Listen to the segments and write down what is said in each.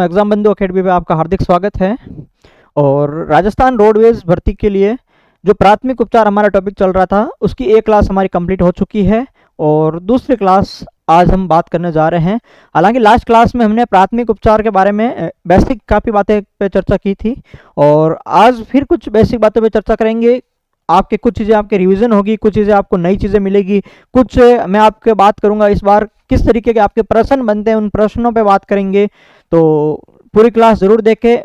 Exam बंधु academy में आपका हार्दिक स्वागत है। और राजस्थान रोडवेज भर्ती के लिए जो प्राथमिक उपचार हमारा टॉपिक चल रहा था उसकी एक क्लास हमारी कंप्लीट हो चुकी है और दूसरी क्लास आज हम बात करने जा रहे हैं। हालांकि लास्ट क्लास में हमने प्राथमिक उपचार के बारे में बेसिक काफ़ी बातें पे चर्चा की थी और आज फिर कुछ बेसिक बातों पे चर्चा करेंगे। आपके कुछ चीज़ें आपके रिवीजन होगी, कुछ चीज़ें आपको नई चीज़ें मिलेगी, कुछ मैं आपके बात करूंगा इस बार किस तरीके के आपके प्रश्न बनते हैं उन प्रश्नों पे बात करेंगे। तो पूरी क्लास ज़रूर देखें।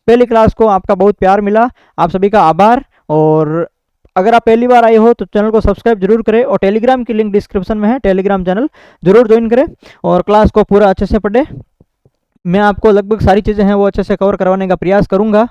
पहली क्लास को आपका बहुत प्यार मिला, आप सभी का आभार। और अगर आप पहली बार आए हो तो चैनल को सब्सक्राइब जरूर करें और टेलीग्राम की लिंक डिस्क्रिप्शन में है, टेलीग्राम चैनल जरूर ज्वाइन करें और क्लास को पूरा अच्छे से पढ़ें। मैं आपको लगभग सारी चीज़ें हैं वो अच्छे से कवर करवाने का प्रयास करूंगा।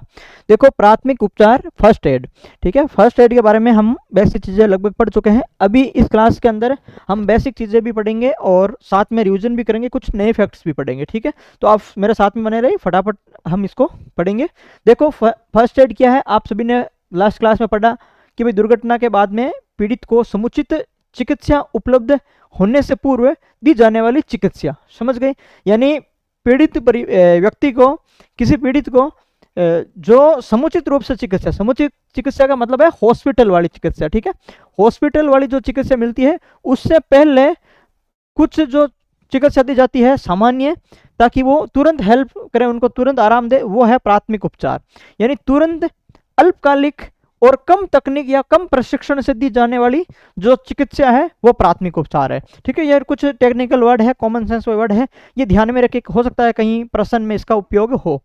देखो, प्राथमिक उपचार फर्स्ट एड, ठीक है। फर्स्ट एड के बारे में हम बेसिक चीज़ें लगभग पढ़ चुके हैं। अभी इस क्लास के अंदर हम बेसिक चीज़ें भी पढ़ेंगे और साथ में रिवीजन भी करेंगे, कुछ नए फैक्ट्स भी पढ़ेंगे, ठीक है। तो आप मेरे साथ में बने रहिए, फटाफट हम इसको पढ़ेंगे। देखो, फर्स्ट एड क्या है, आप सभी ने लास्ट क्लास में पढ़ा कि भाई दुर्घटना के बाद में पीड़ित को समुचित चिकित्सा उपलब्ध होने से पूर्व दी जाने वाली चिकित्सा, समझ गए। यानी पीड़ित व्यक्ति को, किसी पीड़ित को जो समुचित रूप से चिकित्सा, समुचित चिकित्सा का मतलब है हॉस्पिटल वाली चिकित्सा, ठीक है। हॉस्पिटल वाली जो चिकित्सा मिलती है उससे पहले कुछ जो चिकित्सा दी जाती है सामान्य, ताकि वो तुरंत हेल्प करें, उनको तुरंत आराम दे, वो है प्राथमिक उपचार। यानी तुरंत अल्पकालिक और कम तकनीक या कम प्रशिक्षण से दी जाने वाली जो चिकित्सा है वो प्राथमिक उपचार है, ठीक है। ये कुछ टेक्निकल वर्ड है, कॉमन सेंस वर्ड है, ये ध्यान में रखिए, हो सकता है कहीं प्रश्न में इसका उपयोग हो,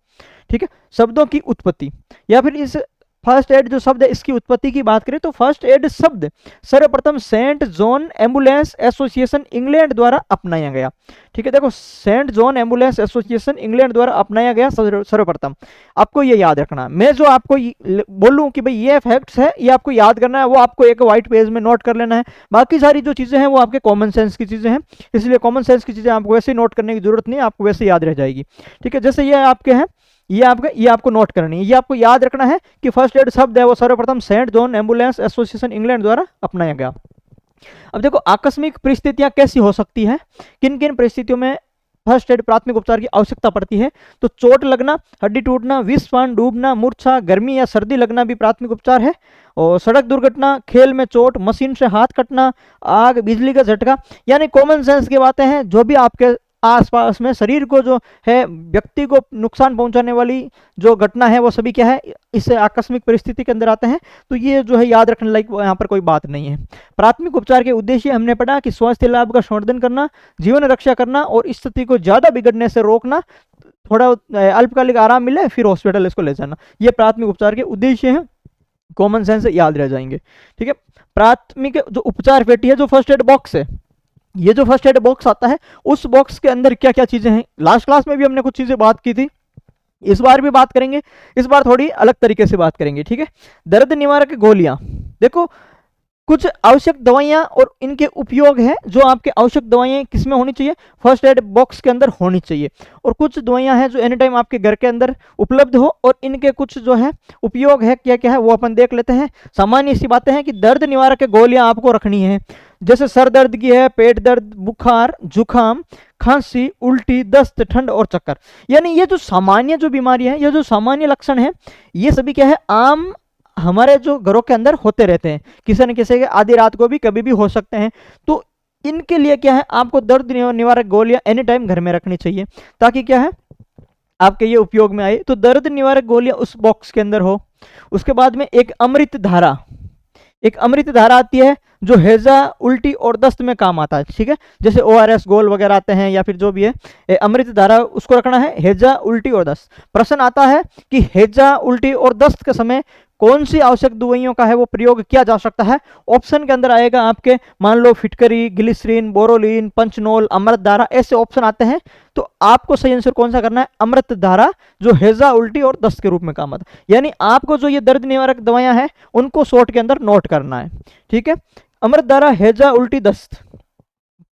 ठीक है। शब्दों की उत्पत्ति या फिर इस फर्स्ट एड जो शब्द है इसकी उत्पत्ति की बात करें तो फर्स्ट एड शब्द सर्वप्रथम saint John ambulance association England द्वारा अपनाया गया, ठीक है। देखो, saint John ambulance association England द्वारा अपनाया गया सर्वप्रथम। आपको ये याद रखना, मैं जो आपको बोलूं कि भाई ये फैक्ट्स है, ये आपको याद करना है, वो आपको एक व्हाइट पेज में नोट कर लेना है। बाकी सारी जो चीज़ें हैं वो आपके कॉमन सेंस की चीज़ें हैं, इसलिए कॉमन सेंस की चीज़ें आपको वैसे नोट करने की जरूरत नहीं है, आपको वैसे याद रह जाएगी, ठीक है। जैसे ये आपके हैं, ये आपको नोट करनी है, ये आपको याद रखना है कि फर्स्ट एड शब्द है वो सर्वप्रथम saint John ambulance association England द्वारा अपनाया गया। अब देखो, आकस्मिक परिस्थितियां कैसी हो सकती है, किन किन परिस्थितियों में फर्स्ट एड प्राथमिक उपचार की आवश्यकता पड़ती है। तो चोट लगना, हड्डी टूटना, विस्फान, डूबना, मूर्छा, गर्मी या सर्दी लगना भी प्राथमिक उपचार है। और सड़क दुर्घटना, खेल में चोट, मशीन से हाथ कटना, आग, बिजली का झटका, यानी कॉमन सेंस की बातें हैं। जो भी आपके आसपास में शरीर को जो है व्यक्ति को नुकसान पहुंचाने वाली जो घटना है वो सभी क्या है, इससे आकस्मिक परिस्थिति के अंदर आते हैं। तो ये जो है याद रखने लायक यहाँ पर कोई बात नहीं है। प्राथमिक उपचार के उद्देश्य हमने पढ़ा कि स्वास्थ्य लाभ का संवर्धन करना, जीवन रक्षा करना और स्थिति को ज्यादा बिगड़ने से रोकना, थोड़ा अल्पकालिक आराम मिले फिर हॉस्पिटल इसको ले जाना, ये प्राथमिक उपचार के उद्देश्य हैं। कॉमन सेंस से याद रह जाएंगे, ठीक है। प्राथमिक जो उपचार पेटी है, जो फर्स्ट एड बॉक्स है, ये जो फर्स्ट एड बॉक्स आता है उस बॉक्स के अंदर क्या क्या चीजें हैं, लास्ट क्लास में भी हमने कुछ चीजें बात की थी, इस बार भी बात करेंगे, इस बार थोड़ी अलग तरीके से बात करेंगे, ठीक है। दर्द निवारक गोलियां, देखो कुछ आवश्यक दवाइयां और इनके उपयोग है। जो आपके आवश्यक दवाइयां किसमें होनी चाहिए, फर्स्ट एड बॉक्स के अंदर होनी चाहिए। और कुछ दवाइयां हैं जो एनी टाइम आपके घर के अंदर उपलब्ध हो और इनके कुछ जो है उपयोग है, क्या क्या है वो अपन देख लेते हैं। सामान्य सी बातें हैं कि दर्द निवारक गोलियां आपको रखनी है, जैसे सर दर्द की है, पेट दर्द, बुखार, जुखाम, खांसी, उल्टी, दस्त, ठंड और चक्कर। यानी ये जो सामान्य जो बीमारियां हैं, ये जो सामान्य लक्षण है, ये सभी क्या है आम हमारे जो घरों के अंदर होते रहते हैं, किसी न किसी के आधी रात को भी कभी भी हो सकते हैं। तो इनके लिए क्या है, आपको दर्द निवारक गोलियां एनी टाइम घर में रखनी चाहिए, ताकि क्या है आपके ये उपयोग में आए। तो दर्द निवारक गोलियां उस बॉक्स के अंदर हो। उसके बाद में एक अमृत धारा, एक अमृत धारा आती है जो हैजा, उल्टी और दस्त में काम आता है, ठीक है। जैसे ORS गोल वगैरह आते हैं या फिर जो भी है, अमृत धारा उसको रखना है, हैजा, उल्टी और दस्त। प्रश्न आता है कि हैजा, उल्टी और दस्त के समय कौन सी आवश्यक दवाइयों का है वो प्रयोग किया जा सकता है। ऑप्शन के अंदर आएगा आपके, मान लो फिटकरी, ग्लिसरीन, बोरोलिन, पंचनोल, अमृत धारा, ऐसे ऑप्शन आते हैं। तो आपको सही आंसर कौन सा करना है, अमृत धारा, जो हैजा, उल्टी और दस्त के रूप में काम आता है। यानी आपको जो ये दर्द निवारक दवाइयां हैं उनको शॉर्ट के अंदर नोट करना है, ठीक है। अमृत धारा, हैजा, उल्टी, दस्त।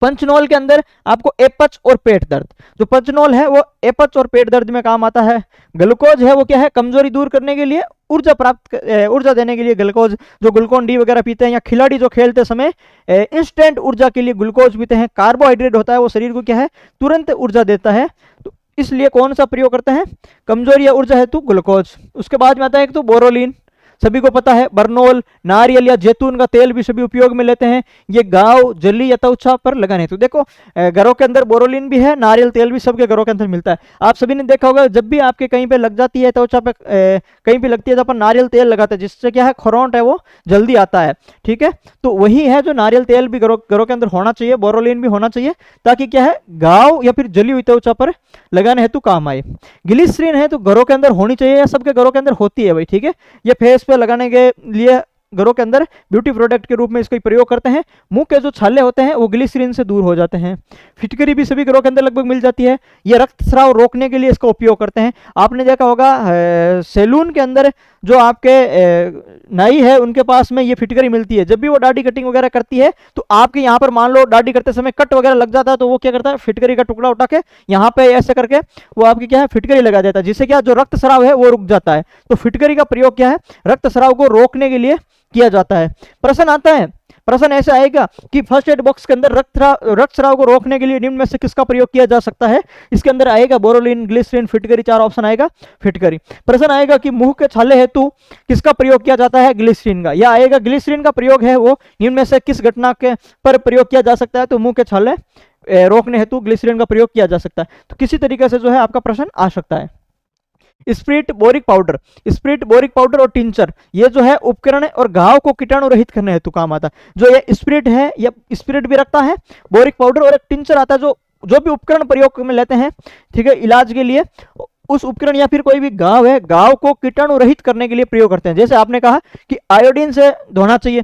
पंचनोल के अंदर आपको एपच और पेट दर्द, जो पंचनोल है वो एपच और पेट दर्द में काम आता है। ग्लूकोज है वो क्या है, कमजोरी दूर करने के लिए, ऊर्जा देने के लिए ग्लूकोज, जो ग्लूकोन डी वगैरह पीते हैं, या खिलाड़ी जो खेलते समय इंस्टेंट ऊर्जा के लिए ग्लूकोज पीते हैं। कार्बोहाइड्रेट होता है वो शरीर को क्या है तुरंत ऊर्जा देता है। तो किस लिए कौन सा प्रयोग करते हैं? कमजोर या ऊर्जा हेतु ग्लूकोज। उसके बाद में आता है एक तो बोरोलिन, सभी को पता है। बर्नोल, नारियल या जैतून का तेल भी सभी उपयोग में लेते हैं, ये घाव, जली या त्वचा पर लगाने हेतु। देखो घरों के अंदर बोरोलिन भी है, नारियल तेल भी सबके घरों के अंदर मिलता है। आप सभी ने देखा होगा जब भी आपके कहीं पे लग जाती है त्वचा पे, कहीं पे लगती है तो अपन नारियल तेल लगाते हैं, जिससे क्या है खरोंट है वो जल्दी आता है। ठीक है, तो वही है जो नारियल तेल भी घरों के अंदर होना चाहिए, बोरोलिन भी होना चाहिए, ताकि क्या है घाव या फिर जली हुई त्वचा पर लगाने हेतु काम आए। ग्लिसरीन है तो घरों के अंदर होनी चाहिए, या सबके घरों के अंदर होती है भाई। ठीक है, ये फेस पे लगाने के लिए घरों के अंदर ब्यूटी प्रोडक्ट के रूप में इसका प्रयोग करते हैं। मुंह के जो छाले होते हैं वो ग्लिसरीन से दूर हो जाते हैं। फिटकरी भी सभी घरों के अंदर लगभग मिल जाती है, ये रक्तस्राव रोकने के लिए इसका उपयोग करते हैं। आपने देखा होगा सैलून के अंदर जो आपके नाई है उनके पास में ये फिटकरी मिलती है। जब भी वो दाढ़ी कटिंग वगैरह करती है तो आपके यहाँ पर मान लो दाढ़ी करते समय कट वगैरह लग जाता है, तो वो क्या करता है फिटकरी का टुकड़ा उठा के यहाँ पे ऐसे करके वो आपकी क्या है फिटकरी लगा देता है, जिससे क्या जो रक्तस्राव है वो रुक जाता है। तो फिटकरी का प्रयोग क्या है रक्तस्राव को रोकने के लिए किया जाता है। प्रश्न आता है, प्रश्न ऐसा आएगा कि फर्स्ट एड बॉक्स के अंदर रक्तस्राव को रोकने के लिए निम्न में से किसका प्रयोग किया जा सकता है? इसके अंदर आएगा बोरोलिन, ग्लिसरीन, फिटकरी, चार ऑप्शन आएगा फिटकरी। प्रश्न आएगा कि मुंह के छाले हेतु किसका प्रयोग किया जाता है? ग्लिसरीन का। या आएगा ग्लिसरीन का प्रयोग है वो निम्न में से किस घटना के पर प्रयोग किया जा सकता है? तो मुंह के छाले रोकने हेतु ग्लिसरीन का प्रयोग किया जा सकता है। तो किसी तरीके से जो है आपका प्रश्न आ सकता है। Spirit, boric powder, spirit, boric powder और टिंचर, ये जो है उपकरण और घाव को कीटाणु रहित करने हेतु काम आता है। जो ये स्प्रिट है, ये स्प्रिट भी रखता है, बोरिक पाउडर और एक टिंचर आता है, जो भी उपकरण प्रयोग में लेते हैं, ठीक है, इलाज के लिए, उस उपकरण या फिर कोई भी घाव है, घाव को कीटाणु रहित करने के लिए प्रयोग करते हैं। जैसे आपने कहा कि आयोडीन से धोना चाहिए,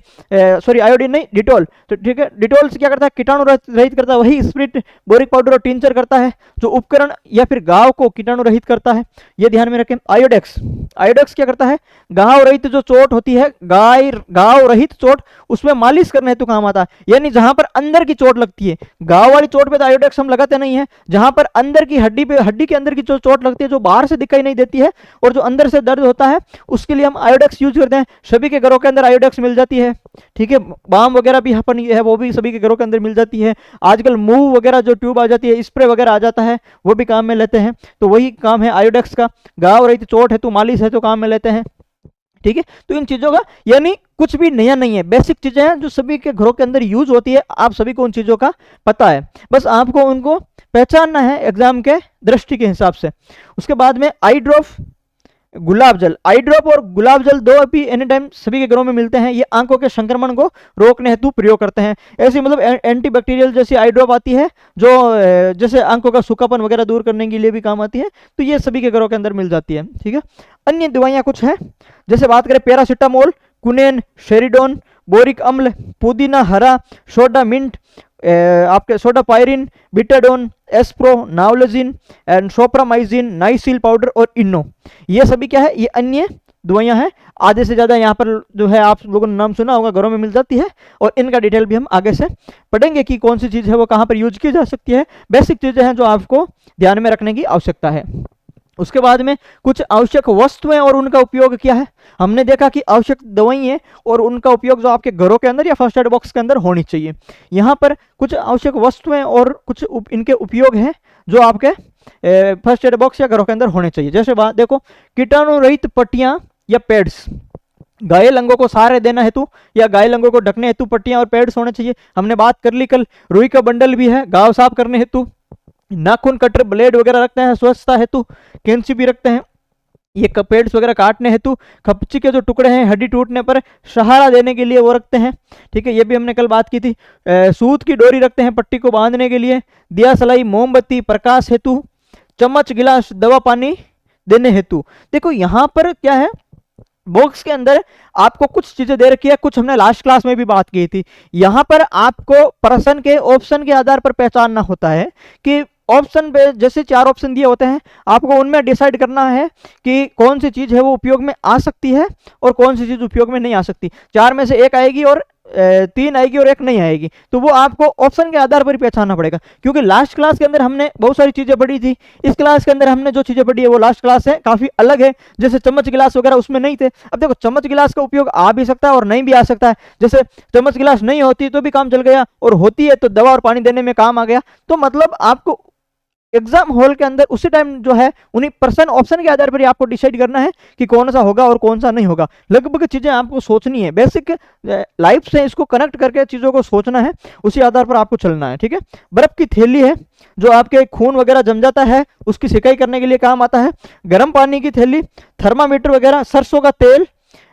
सॉरी आयोडीन नहीं, डिटॉल, तो ठीक है, डिटॉल से क्या करता है कीटाणु रहित करता है, वही स्प्रिट, बोरिक पाउडर और टिंचर करता है, जो उपकरण या फिर घाव को कीटाणु रहित करता है। ये ध्यान में रखें। आयोडेक्स, आयोडेक्स क्या करता है? घाव रहित जो चोट होती है, घाव रहित चोट, उसमें मालिश करने हेतु काम आता है। यानी जहां पर अंदर की चोट लगती है, घाव वाली चोट पे तो आयोडेक्स हम लगाते नहीं है, जहां पर अंदर की हड्डी पे, हड्डी के अंदर की जो चोट लगती है, जो बाहर से दिखाई नहीं देती है और जो अंदर से दर्द होता है, उसके लिए हम आयोडेक्स यूज करते हैं। सभी के घरों के अंदर आयोडेक्स मिल जाती है। ठीक है, बाम वगैरह भी अपन है वो भी सभी के घरों के अंदर मिल जाती है। आजकल मूव वगैरह जो ट्यूब आ जाती है, स्प्रे वगैरह आ जाता है, वो भी काम में लेते हैं। तो वही काम है आयोडेक्स का। घाव रहित चोट है तो मालिश है तो काम में लेते हैं। ठीक है, तो इन चीजों का, यानी कुछ भी नया नहीं है, बेसिक चीजें हैं जो सभी के घरों के अंदर यूज होती है। आप सभी को उन चीजों का पता है, बस आपको उनको पहचानना है एग्जाम के दृष्टि के हिसाब से। उसके बाद में आई ड्रॉप, गुलाब जल, आई ड्रॉप और गुलाब जल दो अभी एनी टाइम सभी के घरों में मिलते हैं। ये आंखों के संक्रमण को रोकने हेतु प्रयोग करते हैं। ऐसी मतलब एंटीबैक्टीरियल जैसी आई ड्रॉप आती है जो जैसे आंखों का सूखापन वगैरह दूर करने के लिए भी काम आती है, तो ये सभी के घरों के अंदर मिल जाती है। ठीक है, अन्य दवाइयाँ कुछ हैं, जैसे बात करें पैरासीटामोल, कुनेन, शेरिडोन, बोरिक अम्ल, पुदीना हरा, सोडा मिंट, आपके सोडा पायरिन, बिटाडोन, एस्प्रो, नावलोजिन एंड सोप्रामाइजिन, नाइसिल पाउडर और इनो, ये सभी क्या है? ये अन्य दवाइयां हैं। आधे से ज्यादा यहाँ पर जो है आप लोगों ने नाम सुना होगा, घरों में मिल जाती है, और इनका डिटेल भी हम आगे से पढ़ेंगे कि कौन सी चीज़ है वो कहाँ पर यूज की जा सकती है। बेसिक चीज़ें हैं जो आपको ध्यान में रखने की आवश्यकता है। उसके बाद में कुछ आवश्यक वस्तुएं और उनका उपयोग क्या है। हमने देखा कि आवश्यक दवाइयाँ और उनका उपयोग जो आपके घरों के अंदर या फर्स्ट एड बॉक्स के अंदर होनी चाहिए। यहाँ पर कुछ आवश्यक वस्तुएं और कुछ इनके उपयोग हैं जो आपके फर्स्ट एड बॉक्स या घरों के अंदर होने चाहिए। जैसे बात देखो, कीटाणु रहित पट्टियाँ या पैड्स, घायल अंगों को सहारे देना हेतु या घायल अंगों को ढकने हेतु पट्टियां और पैड्स होने चाहिए। हमने बात कर ली कल, रुई का बंडल भी है घाव साफ करने हेतु। नाखून, कटर, ब्लेड वगैरह रखते हैं स्वच्छता हेतु। कैंची भी रखते हैं ये पेड्स वगैरह काटने हेतु। खपची के जो टुकड़े हैं हड्डी टूटने पर सहारा देने के लिए वो रखते हैं। ठीक है, ये भी हमने कल बात की थी। सूत की डोरी रखते हैं पट्टी को बांधने के लिए। दिया सलाई, मोमबत्ती, प्रकाश हेतु। चम्मच, गिलास, दवा पानी देने हेतु। देखो यहाँ पर क्या है, बॉक्स के अंदर आपको कुछ चीजें दे रखी है, कुछ हमने लास्ट क्लास में भी बात की थी। यहाँ पर आपको प्रश्न के ऑप्शन के आधार पर पहचानना होता है कि ऑप्शन पे जैसे 4 ऑप्शन दिए होते हैं, आपको उनमें डिसाइड करना है कि कौन सी चीज है वो उपयोग में आ सकती है और कौन सी चीज उपयोग में नहीं आ सकती। 4 में से एक आएगी और 3 आएगी और एक नहीं आएगी, तो वो आपको ऑप्शन के आधार पर ही पहचानना पड़ेगा। क्योंकि लास्ट क्लास के अंदर हमने बहुत सारी चीजें पढ़ी थी, इस क्लास के अंदर हमने जो चीजें पढ़ी है वो लास्ट क्लास है काफी अलग है। जैसे चम्मच गिलास वगैरह उसमें नहीं थे। अब देखो, चम्मच गिलास का उपयोग आ भी सकता है और नहीं भी आ सकता है। जैसे चम्मच गिलास नहीं होती तो भी काम चल गया, और होती है तो दवा और पानी देने में काम आ गया। तो मतलब आपको एग्जाम हॉल के अंदर उसी टाइम जो है उन्हीं पर्सन ऑप्शन के आधार पर ही आपको डिसाइड करना है कि कौन सा होगा और कौन सा नहीं होगा। लगभग चीजें आपको सोचनी है, बेसिक लाइफ से इसको कनेक्ट करके चीजों को सोचना है, उसी आधार पर आपको चलना है। ठीक है, बर्फ की थैली है जो आपके खून वगैरह जम जाता है उसकी सिकाई करने के लिए काम आता है। गर्म पानी की थैली, थर्मामीटर वगैरह, सरसों का तेल,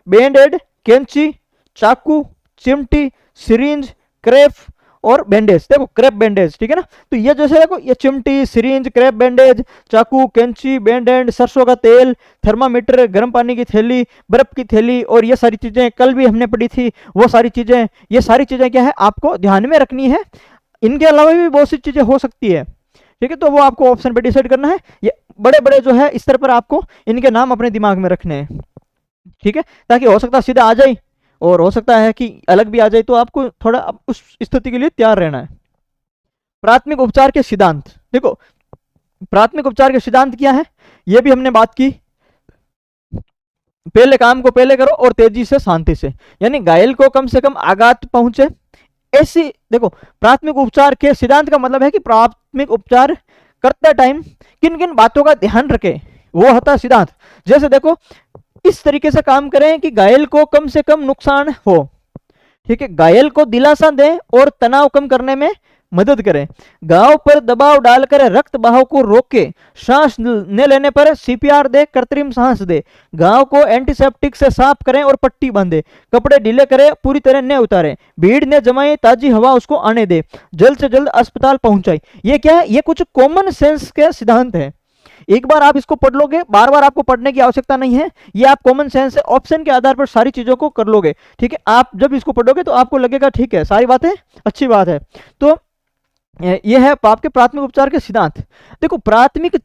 बैंड एड, कैंची, चाकू, चिमटी, सिरिंज, क्रेप और बैंडेज। देखो क्रेप बैंडेज, ठीक है ना, तो ये जैसे देखो ये चिमटी, सिरिंज, क्रेप बैंडेज, चाकू, कैंची, बैंडेज, सरसों का तेल, थर्मामीटर, गर्म पानी की थैली, बर्फ की थैली और ये सारी चीजें कल भी हमने पढ़ी थी वो सारी चीजें, ये सारी चीजें क्या है आपको ध्यान में रखनी है। इनके अलावा भी बहुत सी चीजें हो सकती है, ठीक है, तो वो आपको ऑप्शन पे डिसाइड करना है। ये बड़े बड़े जो है इस तरह पर आपको इनके नाम अपने दिमाग में रखने हैं, ठीक है, ताकि हो सकता है सीधा आ जाए और हो सकता है कि अलग भी आ जाए, तो आपको थोड़ा उस स्थिति के लिए तैयार रहना है। प्राथमिक उपचार के सिद्धांत, देखो प्राथमिक उपचार के सिद्धांत क्या है ये भी हमने बात की। पहले काम को पहले करो और तेजी से शांति से, यानी घायल को कम से कम आघात पहुंचे, ऐसी देखो प्राथमिक उपचार के सिद्धांत का मतलब है कि प्राथमिक उपचार करते टाइम किन किन बातों का ध्यान रखें, वो होता है सिद्धांत। जैसे देखो इस तरीके से काम करें कि घायल को कम से कम नुकसान हो, ठीक है, घायल को दिलासा दें और तनाव कम करने में मदद करें, घाव पर दबाव डालकर रक्त बहाव को रोके, सांस न लेने पर सीपीआर दे, कृत्रिम सांस दे, घाव को एंटीसेप्टिक से साफ करें और पट्टी बांधे, कपड़े ढीले करें, पूरी तरह न उतारें, भीड़ ने जमाई, ताजी हवा उसको आने दे, जल्द से जल्द अस्पताल पहुंचाए। ये क्या है, ये कुछ कॉमन सेंस के सिद्धांत है। एक बार आप इसको पढ़ लोगे, बार बार आपको पढ़ने की आवश्यकता नहीं है, ये आप कॉमन सेंस से ऑप्शन के आधार पर सारी चीजों को कर लोगे, ठीक है। आप जब इसको पढ़ोगे तो आपको लगेगा ठीक है सारी बातें अच्छी बात है। तो ये है आपके प्राथमिक उपचार के सिद्धांत। देखो प्राथमिक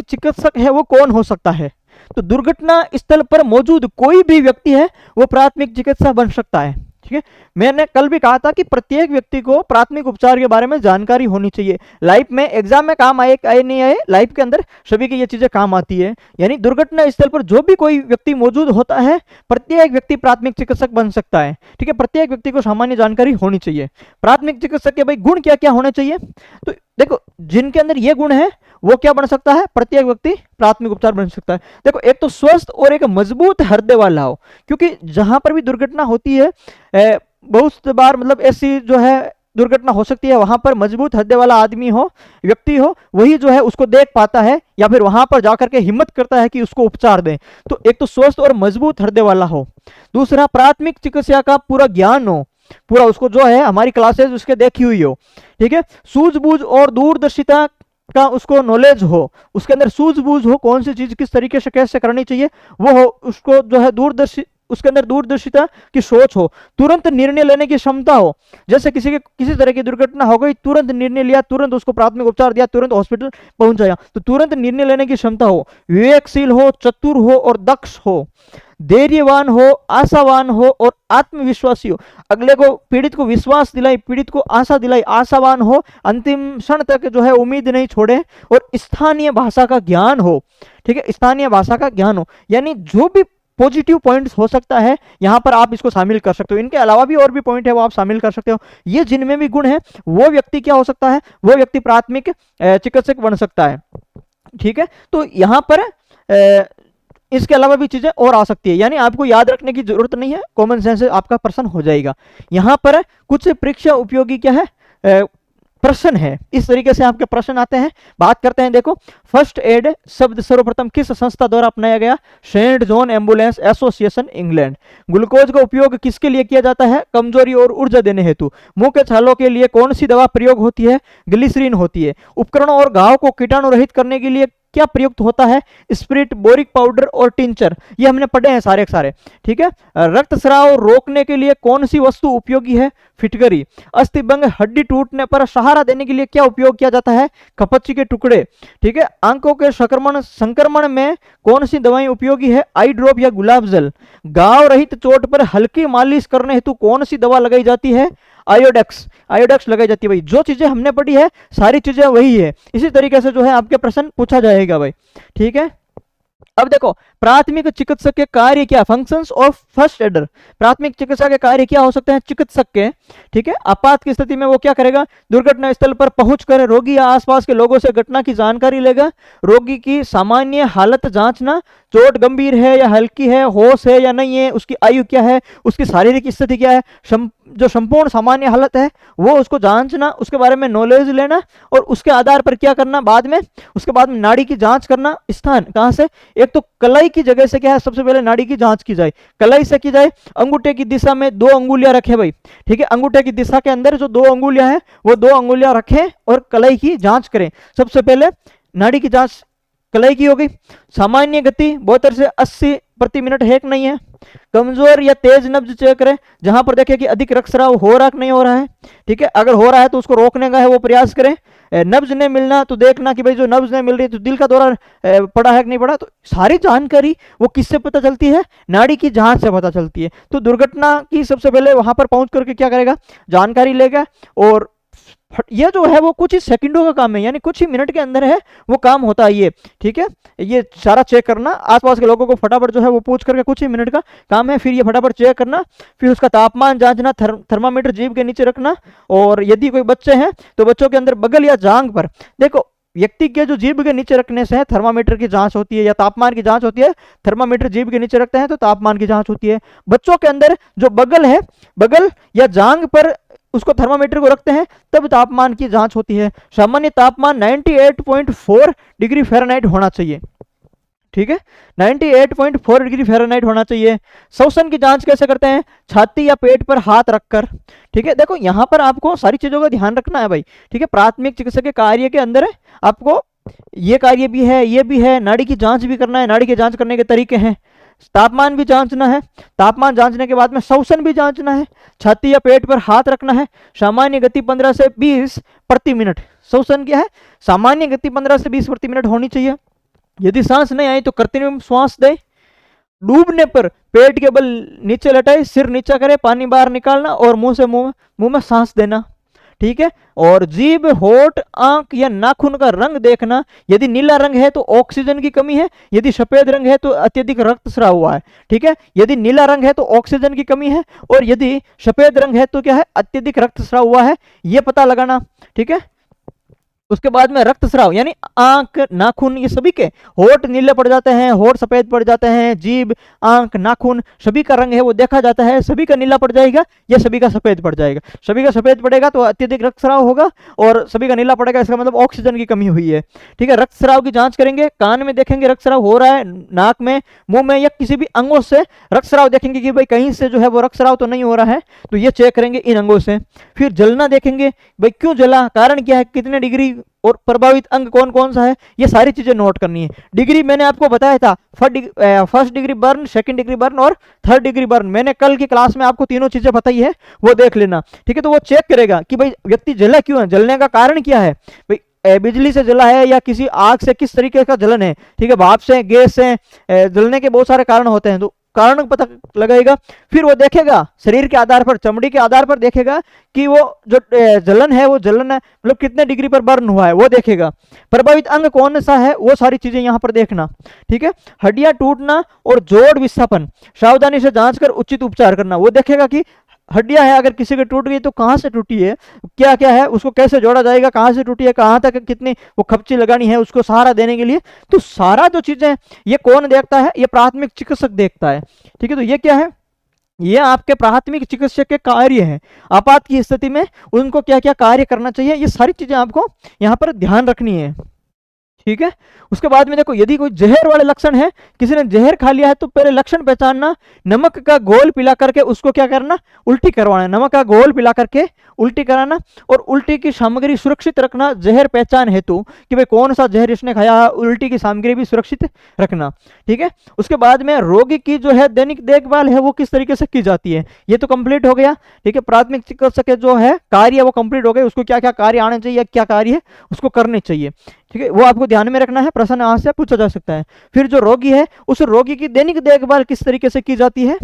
चिकित्सक है वो कौन हो सकता है, तो दुर्घटना स्थल पर मौजूद कोई भी व्यक्ति है वो प्राथमिक चिकित्सा बन सकता है, ठीक है। मैंने कल भी कहा था कि प्रत्येक व्यक्ति को प्राथमिक उपचार के बारे में जानकारी होनी चाहिए। लाइफ में एग्जाम में काम आए नहीं आए, लाइफ के अंदर सभी की ये चीजें काम आती है। यानी दुर्घटना स्थल पर जो भी कोई व्यक्ति मौजूद होता है प्रत्येक व्यक्ति प्राथमिक चिकित्सक बन सकता है, ठीक है। प्रत्येक व्यक्ति को सामान्य जानकारी होनी चाहिए। प्राथमिक चिकित्सक के भाई गुण क्या क्या होने चाहिए, तो देखो जिनके अंदर ये गुण है वो क्या बन सकता है, प्रत्येक व्यक्ति प्राथमिक उपचार बन सकता है। देखो एक तो स्वस्थ और एक मजबूत हृदय वाला हो, क्योंकि जहां पर भी दुर्घटना होती है बहुत बार मतलब ऐसी जो है दुर्घटना हो सकती है वहां पर मजबूत हृदय वाला आदमी हो, व्यक्ति हो, वही जो है उसको देख पाता है या फिर वहां पर जाकर के हिम्मत करता है कि उसको उपचार दें। तो एक तो स्वस्थ और मजबूत हृदय वाला हो। दूसरा प्राथमिक चिकित्सा का पूरा ज्ञान हो, पूरा उसको जो है हमारी क्लासेस उसके देखी हुई हो, ठीक है। सूझबूझ और दूरदर्शिता का उसको नॉलेज हो, उसके अंदर सूझबूझ हो, कौन सी चीज किस तरीके से कैसे करनी चाहिए वो हो, उसको जो है उसके अंदर दूरदर्शिता की सोच हो, तुरंत निर्णय लेने की क्षमता हो। जैसे किसी तरह की दुर्घटना हो गई, तुरंत निर्णय लिया, तुरंत उसको प्राथमिक उपचार दिया, तुरंत हॉस्पिटल पहुंचाया, तो तुरंत निर्णय लेने की क्षमता हो, विवेकशील हो, चतुर हो और दक्ष हो, धैर्यवान हो, आशावान हो और आत्मविश्वासी हो, अगले को पीड़ित को विश्वास दिलाई, पीड़ित को आशा दिलाई, आशावान हो, अंतिम क्षण तक जो है उम्मीद नहीं छोड़े और स्थानीय भाषा का ज्ञान हो, ठीक है, स्थानीय भाषा का ज्ञान हो। यानी जो भी पॉजिटिव पॉइंट्स हो सकता है यहां पर आप इसको शामिल कर सकते हो। इनके अलावा भी और भी पॉइंट है वो आप शामिल कर सकते हो। ये जिनमें भी गुण है वो व्यक्ति क्या हो सकता है, वो व्यक्ति प्राथमिक चिकित्सक बन सकता है, ठीक है। तो यहां पर इसके अलावा भी चीजें और आ सकती है, यानी आपको याद रखने की जरूरत नहीं है, कॉमन सेंस से आपका प्रश्न हो जाएगा। यहां पर कुछ परीक्षा उपयोगी क्या है प्रश्न है, इस तरीके से आपके प्रश्न आते हैं। बात करते हैं, देखो फर्स्ट एड शब्द सर्वप्रथम किस संस्था द्वारा अपनाया गया, saint John ambulance association England. Glucose का उपयोग किसके लिए किया जाता है, कमजोरी और ऊर्जा देने हेतु। मुंह के छालों के लिए कौन सी दवा प्रयोग होती है, ग्लिसरीन होती है। उपकरणों और घाव को कीटाणु रहित करने के लिए क्या प्रयुक्त होता है, स्पिरिट, बोरिक पाउडर और टिंचर। ये हमने पढ़े हैं सारे के सारे, ठीक है। रक्तस्राव रोकने के लिए कौन सी वस्तु उपयोगी है, फिटकरी। अस्थिभंग, हड्डी टूटने पर सहारा देने के लिए क्या उपयोग किया जाता है, कपच्ची के टुकड़े, ठीक है। आंखों के संक्रमण में कौन सी दवाएं उपयोगी है, आई ड्रॉप या गुलाब जल। घाव रहित चोट पर हल्की मालिश करने हेतु कौन सी दवा लगाई जाती है, आयोडेक्स लगाई जाती है। भाई जो चीजें हमने पढ़ी है सारी चीजें वही है, इसी तरीके से जो है आपके प्रश्न पूछा जाएगा भाई, ठीक है। अब देखो प्राथमिक चिकित्सक के कार्य क्या, फंक्शंस ऑफ फर्स्ट एडर। प्राथमिक चिकित्सा के कार्य क्या हो सकते हैं चिकित्सक के, ठीक है। आपात की स्थिति में वो क्या करेगा, दुर्घटना स्थल पर पहुंचकर रोगी या आसपास के लोगों से घटना की जानकारी लेगा, रोगी की सामान्य हालत जांचना, चोट गंभीर है या हल्की है, होश है या नहीं है, उसकी आयु क्या है, उसकी शारीरिक स्थिति क्या है, जो संपूर्ण सामान्य हालत है वो उसको जांचना, उसके बारे में नॉलेज लेना और उसके आधार पर क्या करना बाद में, उसके बाद में नाड़ी की जांच करना। स्थान कहां से, एक तो कलाई की जगह से क्या है, सबसे पहले नाड़ी की जांच की जाए, कलाई से की जाए, अंगूठे की दिशा में 2 अंगुलियां रखे भाई, ठीक है। अंगूठे की दिशा के अंदर जो 2 अंगुलियां हैं वो 2 अंगुलियां रखें और कलाई की जांच करें। सबसे पहले नाड़ी की जांच कलाई की हो गई। सामान्य गति 72 से 80 प्रति मिनट है कि नहीं है। कमजोर या तेज नब्ज चेक करें, जहां पर देखें कि अधिक रक्तस्राव हो रहा कि नहीं हो रहा है, ठीक है। अगर हो रहा है तो उसको रोकने का है वो प्रयास करें। नब्ज नहीं मिलना तो देखना कि भाई जो नब्ज नहीं मिल रही तो दिल का दौरा पड़ा है कि नहीं पड़ा। तो सारी जानकारी वो किससे पता चलती है, नाड़ी की जांच से पता चलती है। तो दुर्घटना की सबसे पहले वहां पर पहुंच करके क्या करेगा, जानकारी लेगा और ये जो है वो कुछ ही सेकंडों का काम है, यानी कुछ ही मिनट के अंदर है वो काम होता है ये, ठीक है। ये सारा चेक करना, आसपास के लोगों को फटाफट जो है वो पूछ करके कुछ ही मिनट का काम है। फिर ये फटाफट चेक करना, फिर उसका तापमान जांचना, थर्मामीटर जीभ के नीचे रखना। और यदि कोई बच्चे हैं तो बच्चों के अंदर बगल या जांघ पर, देखो व्यक्ति के जो जीभ के नीचे रखने से थर्मामीटर की जांच होती है या तापमान की जांच होती है। थर्मामीटर जीभ के नीचे रखते हैं तो तापमान की जांच होती है। बच्चों के अंदर जो बगल है, बगल या जांघ पर उसको थर्मामीटर को रखते हैं तब तापमान की जांच होती है। सामान्य तापमान 98.4 डिग्री फ़ारेनहाइट होना चाहिए, ठीक है। 98.4 डिग्री फ़ारेनहाइट होना चाहिए। श्वसन की जांच कैसे करते हैं, छाती या पेट पर हाथ रखकर, ठीक है। देखो यहां पर आपको सारी चीजों का ध्यान रखना है भाई, ठीक है। प्राथमिक चिकित्सा के कार्य के अंदर है आपको ये कार्य भी है, ये भी है, नाड़ी की जांच भी करना है। नाड़ी की जांच करने के तरीके हैं, तापमान भी जांचना है, तापमान जांचने के बाद में श्वसन भी जांचना है, छाती या पेट पर हाथ रखना है। सामान्य गति 15 से 20 प्रति मिनट, श्वसन क्या है, सामान्य गति 15 से 20 प्रति मिनट होनी चाहिए। यदि सांस नहीं आई तो कृत्रिम श्वास दे। डूबने पर पेट के बल नीचे लटाए, सिर नीचा करे, पानी बाहर निकालना और मुंह से मुंह में सांस देना, ठीक है। और जीभ, होठ, आंख या नाखून का रंग देखना। यदि नीला रंग है तो ऑक्सीजन की कमी है, यदि सफेद रंग है तो अत्यधिक रक्तस्राव हुआ है, ठीक है। यदि नीला रंग है तो ऑक्सीजन की कमी है और यदि सफेद रंग है तो क्या है, अत्यधिक रक्तस्राव हुआ है, यह पता लगाना, ठीक है। उसके बाद में रक्तस्राव यानी आंख, नाखून, ये सभी के होठ नीले पड़ जाते हैं, होठ सफेद पड़ जाते हैं, जीभ, आंख, नाखून सभी का रंग है वो देखा जाता है। सभी का नीला पड़ जाएगा या सभी का सफेद पड़ जाएगा। सभी का सफेद पड़ेगा तो अत्यधिक रक्तस्राव होगा और सभी का नीला पड़ेगा, इसका मतलब ऑक्सीजन की कमी हुई है, ठीक है। रक्तस्राव की जांच करेंगे, कान में देखेंगे रक्तस्राव हो रहा है, नाक में, मुंह में या किसी भी अंगों से रक्तस्राव देखेंगे कि भाई कहीं से जो है वो रक्तस्राव तो नहीं हो रहा है, तो ये चेक करेंगे इन अंगों से। फिर जलना देखेंगे, भाई क्यों जला, कारण क्या है, कितने डिग्री और प्रभावित अंग कौन कौन सा है, ये सारी चीजें नोट करनी है। डिग्री मैंने आपको बताया था, first degree burn, second degree burn और थर्ड डिग्री बर्न। मैंने कल की क्लास में आपको तीनों चीजें बताई है, वो देख लेना, ठीक है। तो वो चेक करेगा कि भाई व्यक्ति जला क्यों है, जलने का कारण क्या है, भाई बिजली से जला है या किसी आग से, किस तरीके का जलन है, ठीक है। भाप से, गैस से जलने के बहुत सारे कारण होते हैं, तो कारण पता लगाएगा। फिर वो देखेगा शरीर के आधार पर, चमड़ी के आधार पर देखेगा कि वो जो जलन है वो जलन है मतलब कितने डिग्री पर बर्न हुआ है वो देखेगा। प्रभावित अंग कौन सा है वो सारी चीजें यहाँ पर देखना, ठीक है। हड्डियां टूटना और जोड़ विस्थापन सावधानी से जांच कर उचित उपचार करना। वो देखेगा कि हड्डियां है अगर किसी की टूट गई तो कहाँ से टूटी है, क्या क्या है, उसको कैसे जोड़ा जाएगा, कहाँ से टूटी है, कहाँ तक कितनी वो खपची लगानी है उसको सहारा देने के लिए। तो सारा जो चीजें ये कौन देखता है, ये प्राथमिक चिकित्सक देखता है, ठीक है। तो ये क्या है, ये आपके प्राथमिक चिकित्सक के कार्य हैं। आपात की स्थिति में उनको क्या क्या कार्य करना चाहिए, ये सारी चीजें आपको यहाँ पर ध्यान रखनी है, ठीक है। उसके बाद में देखो यदि कोई जहर वाले लक्षण है, किसी ने जहर खा लिया है तो पहले लक्षण पहचानना, नमक का घोल पिला करके उसको क्या करना, उल्टी करवाना। नमक का घोल पिला करके उल्टी कराना और उल्टी की सामग्री सुरक्षित रखना जहर पहचान हेतु कि भाई कौन सा जहर इसने खाया है, उल्टी की सामग्री भी सुरक्षित रखना, ठीक है। उसके बाद में रोगी की जो है दैनिक देखभाल है वो किस तरीके से की जाती है, ये तो कंप्लीट हो गया, ठीक है। प्राथमिक चिकित्सक के जो है कार्य वो कंप्लीट हो गए, उसको क्या क्या कार्य आने चाहिए, क्या कार्य है उसको करने चाहिए। ठीक है, वो आपको ध्यान में रखना है, प्रश्न यहाँ से पूछा जा सकता है। फिर जो रोगी है, उस रोगी की दैनिक देखभाल किस तरीके से की जाती है,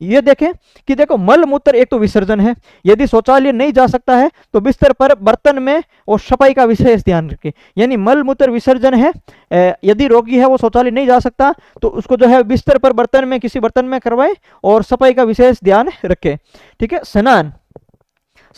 ये देखें कि देखो मल मूत्र एक तो विसर्जन है, यदि शौचालय नहीं जा सकता है तो बिस्तर पर बर्तन में और सफाई का विशेष ध्यान रखें। यानी मल मूत्र विसर्जन है, यदि रोगी है वो शौचालय नहीं जा सकता तो उसको जो है बिस्तर पर बर्तन में, किसी बर्तन में करवाए और सफाई का विशेष ध्यान रखें। ठीक है, स्नान,